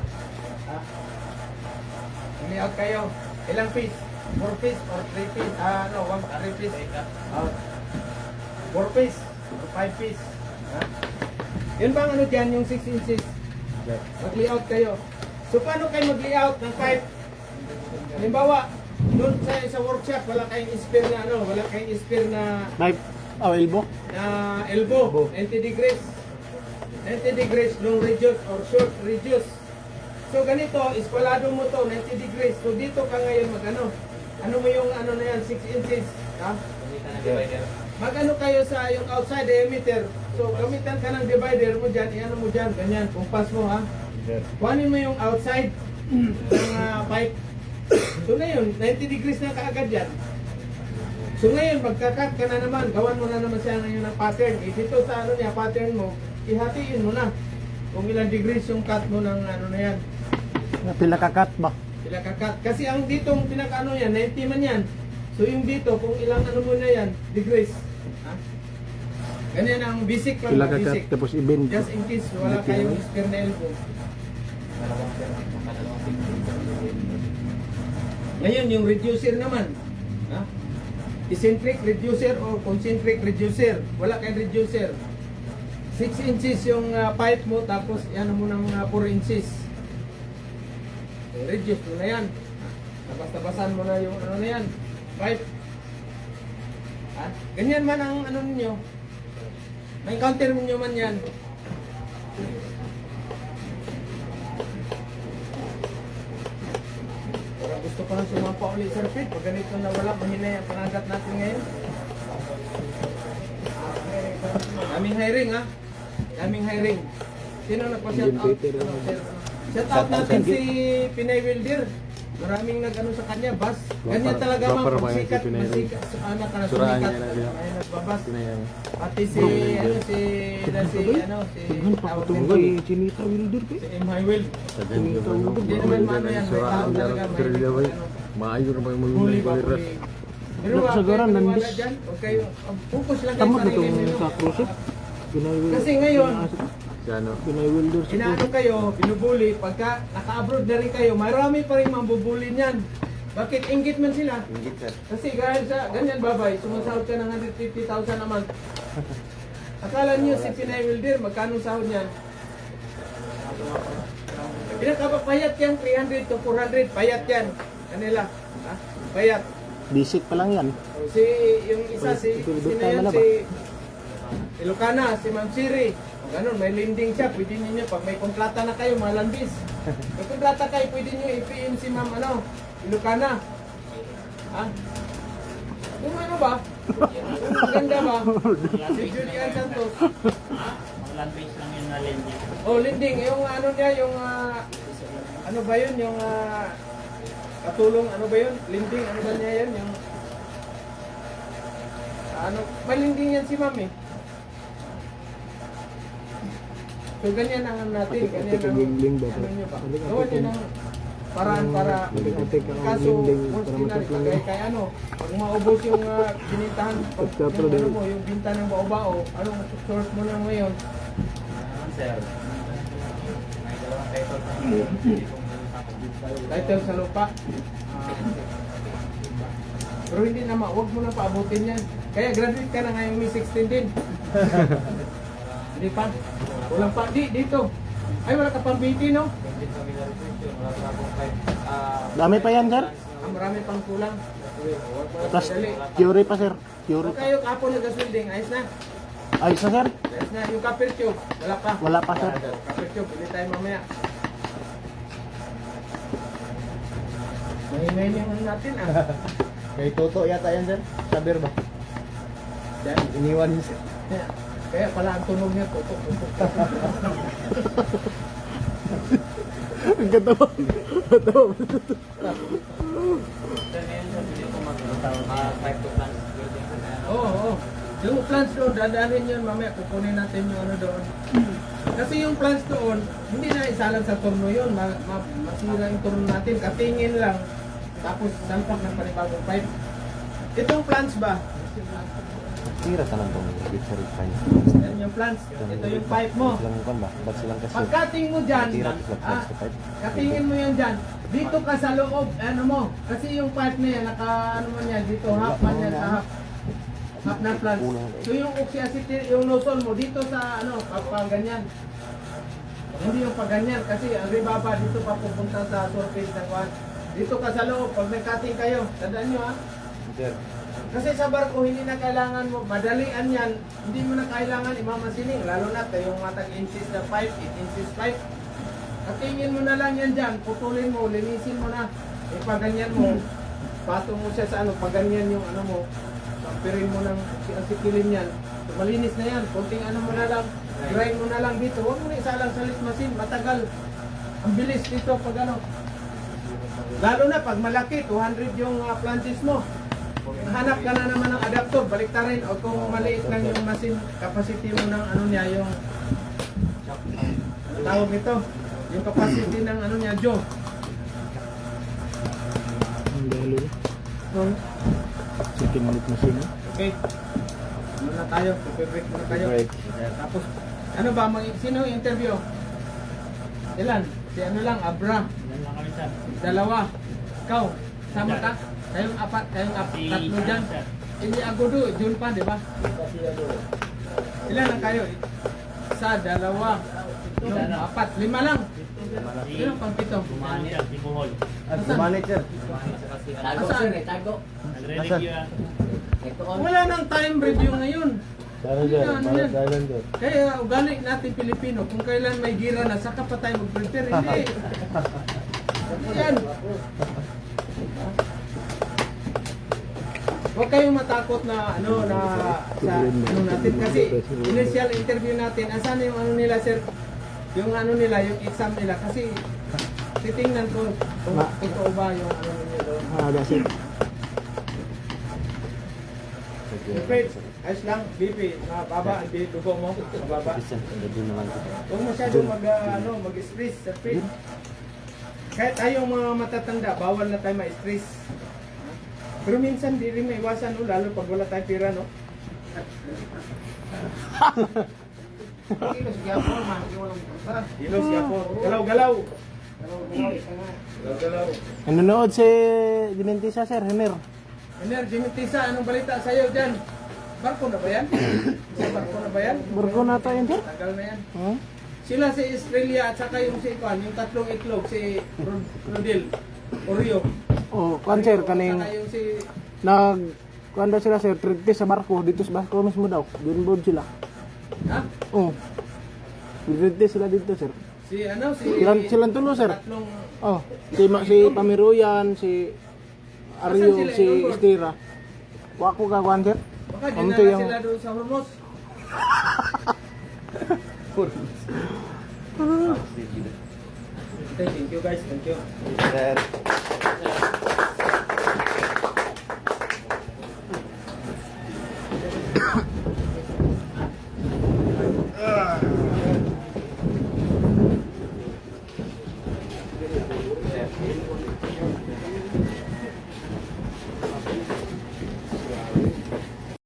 Ha? Layout kayo. Ilang piece? 4 piece or 3 piece? 3 piece. 4 piece or 5 piece. Ha? Yun bang ano dyan, yung 6 inches? Mag-layout kayo. So paano kayo mag-layout ng pipe? Halimbawa, doon sa workshop, wala kayong spare na ano, wala kayong spare na Knife. Elbow. elbow, 90 degrees. 90 degrees, long radius or short radius. So ganito, iskwalado mo to, 90 degrees. So dito ka ngayon ano mo yung ano na yan, 6 inches. Ha? Mag-ano kayo sa yung outside diameter. So gamitan ka ng divider mo dyan, i-ano mo dyan, ganyan, kumpas mo ha. Kuhanin mo yung outside ng pipe. So ngayon, 90 degrees na kaagad yan. So ngayon, magka-cut ka na naman, gawan mo na naman siya ngayon ng pattern. Dito sa ano niya, pattern mo, ihatiin mo na. Kung ilang degrees yung cut mo ng ano na yan. Pila ka cut ba? Sila kakat. Kasi ang ditong pinaka-ano yan, 90 man yan. So yung dito, kung ilang ano mo na yan, degrees. Ha? Ganyan ang basic lang. Pila ka cut Basic. tapos i-bend. Just in case wala kayong spare na elbow. Ngayon, yung reducer naman. Ha? Eccentric reducer o concentric reducer. Wala kayong reducer. 6 inches yung pipe mo, tapos yan mo ng 4 inches. reduce mo na yan. Nabas-tabasan mo na yung ano na yan. Pipe. Ha? Ganyan man ang ano ninyo. May counter ninyo man yan. Parang gusto ko na sumampa ulit Sir Pete. Pag ganito na wala, mahina yung panagat natin ngayon. Daming hiring ha. Daming hiring. Sino nagpa-shout out? Ano, sir? Shout out natin si Pinay Wilder. Maraming nag-ano sa kanya, bus. Ganyan talaga mga Gopher ba yan si pagsikat, Pinay Wilder? masikat, anak ka na Suraan sumikat. niya na niya. Ay, nagbabas. Pinayang. Pati si, ano, si tawag nito, Chinita Wilder si M. Highwell. Sa dyan yung ano. Hindi naman maano yan, may Suraan tao niya. talaga. Pero di ba, maayo na ba yung Huli mga ba, mga huli. Pero Sa wag kayo garan, maniwala nandis. dyan. Huwag kayo, focus lang kayo Tama sa na sarili itong ninyo. sa cruise. Kasi ngayon, Si ano. Pinay Wilder sa inaano kayo, binubuli, pagka naka-abroad na rin kayo, marami pa rin mambubuli niyan. Bakit? Inggit man sila. Ingit sir. Kasi dahil sa ganyan babay, sumasahod ka ng 150,000 a month. Akala niyo si Pinay Wilder, magkano sahod niyan? Pinakapapayat yan, 300 to 400, payat yan. Kanila, ha? Payat. Basic pa lang yan. Si, yung isa, sino yan, si Ilocana, si Ma'am Siri. Ganun, may lending siya, pwede niyo, pag may kontrata na kayo, mga landis. May kontrata kayo, pwede niyo i-PM si Ma'am, Ilocana. Ha? Yung ano ba? Yung ganda ba? Si Julian Santos. Land base lang yun na lending. Oh, lending. Yung ano niya, yung ano ba yun? Yung katulong, ano ba yun? Lending, ano ba niya yan? Yung ano, may lending yan si Ma'am eh. So ganyan ang ano natin, ganyan ang Lending ba? ano nyo ba? Gawan nyo ng paraan para kaso once pinari kay ano, pag maubos yung binintahan, pag yung, ano mo, yung binta ng bao-bao, anong source mo na ngayon? Sir. May dalawang Title sa lupa. Pero hindi naman, huwag mo na paabutin yan. Kaya graduate ka na ngayong May 16 din. Hindi pa. Walang pa. Dito. Ay, wala ka pang BT, no? Dami pa yan, sir. Marami pang kulang. Huwag mo na Plus, padali. theory pa, sir. Theory Huwag pa. kayo kapon nag-aswilding. Ayos na. Ayos na, sir. Ayos na. Yung copper tube, wala pa. Wala pa, sir. Copper tube, bili tayo mamaya. Mahimay yung ano natin, Kay Toto yata yan sir. Saber ba? Yan. Iniwan yun sir. Kaya pala ang tunog niya, tutok. Ang ganda ba? Ganda ba? Sir, ngayon sir, hindi ko mag-5 to plans building. Oo, oo. Yung plans doon, dadalhin yun mamaya, kukunin natin yung ano doon. Kasi yung plans doon, hindi na isalang sa turno yun. Masira yung turno natin, katingin lang. Tapos sampak ng panibagong pipe. Itong plans ba? Tira sa nandong pizza refine. Yan yung plans. Ito yung pipe mo. Silang kan ba? Ba't silang kasi? Pagkating mo dyan, Tira sa plans to pipe. katingin mo yan dyan. Dito ka sa loob, ano mo. Kasi yung pipe na yan, naka ano man yan, dito half man yan sa half. Half na plans. So yung oxyacity, yung nozzle mo, dito sa ano, pag ganyan. Hindi yung pag ganyan, kasi ang ribaba dito pa pupunta sa surface ng kwan. Dito ka sa loob, pag may cutting kayo, tandaan nyo ha. Sir. Kasi sa barko, hindi na kailangan mo, madalian yan, hindi mo na kailangan imamasining, lalo na yung matag inches na pipe, 8 inches pipe. Katingin mo na lang yan dyan, putulin mo, linisin mo na. Ipaganyan mo, patong mo siya sa ano, paganyan yung ano mo, pampirin mo ng sikilin yan. So, malinis na yan, konting ano mo na lang, grind mo na lang dito, huwag mo na isalang salit machine, matagal. Ang bilis dito pag ano. Lalo na pag malaki, 200 yung planches mo. Hanap ka na naman ng adapter, balik ta rin. O kung maliit lang yung machine capacity mo ng ano niya, yung ano tawag ito, yung capacity ng ano niya, jaw. Ang dali. Chicken ulit machine. Okay. Ano na tayo? Break na tayo. Break. Tapos, ano ba, sino yung interview? Ilan? Si ano lang, Abra. Yan lang kami sir. Dalawa. Ikaw, sama ka? Kayong apat, tatlo dyan. Hindi Agudo, June pa, di ba? Ilan lang kayo? Isa, dalawa, tatlo, apat, 5 lang. Sino pang pito? Bumanit, di Bohol. Bumanit sir. Tago Asan? sir, eh, tago. Nagre-review yan. Ito on. Wala nang time review ngayon. Sana sir, Ano para yan? sa island sir. Kaya ugali natin Pilipino, kung kailan may gira na, saka pa tayo mag-prepare. Hindi. Yan. Huwag kayong matakot na sa ano natin kasi initial interview natin, asan yung ano nila sir? Yung ano nila, yung exam nila kasi titingnan ko kung totoo ba yung ano nila doon. That's it. Fred, ayos lang, BP, mababa ang dugo mo, mababa. Huwag masyadong mag-stress sa Fred. Kahit tayong mga matatanda, bawal na tayo ma-stress. Pero minsan di rin maiwasan, no? Lalo pag wala tayong pira, no? Kilos gyapon man, di walang basta. Hilos, yapon, galaw-galaw. Galaw-galaw. Nanonood si Dimentisa sir, Henner. Energy Mitisa, anong balita sa'yo dyan? Barko na ba yan? Sa barko na ba yan? Burgo na tayo yun sir. Tagal na yan. Hmm? Sila si Australia at saka yung si Kwan, yung tatlong itlog, si Rodil, Oreo. Oh, kan sir, kaning Saka yung si... kuan daw sila sir, trip sa barko, dito sa barko mismo daw. Doon board sila. Ha? Oh. Trip sila dito sir. Si ano? Si... Silang tulo sir. Tatlong... Oh, si Pamiruyan, si Aryo, Asan sila? si Doon, Lord? Estira. Wa ko gagawin sir. Baka Ano dinala to yung- sila doon sa Hormuz. Thank you guys, thank you. Sir.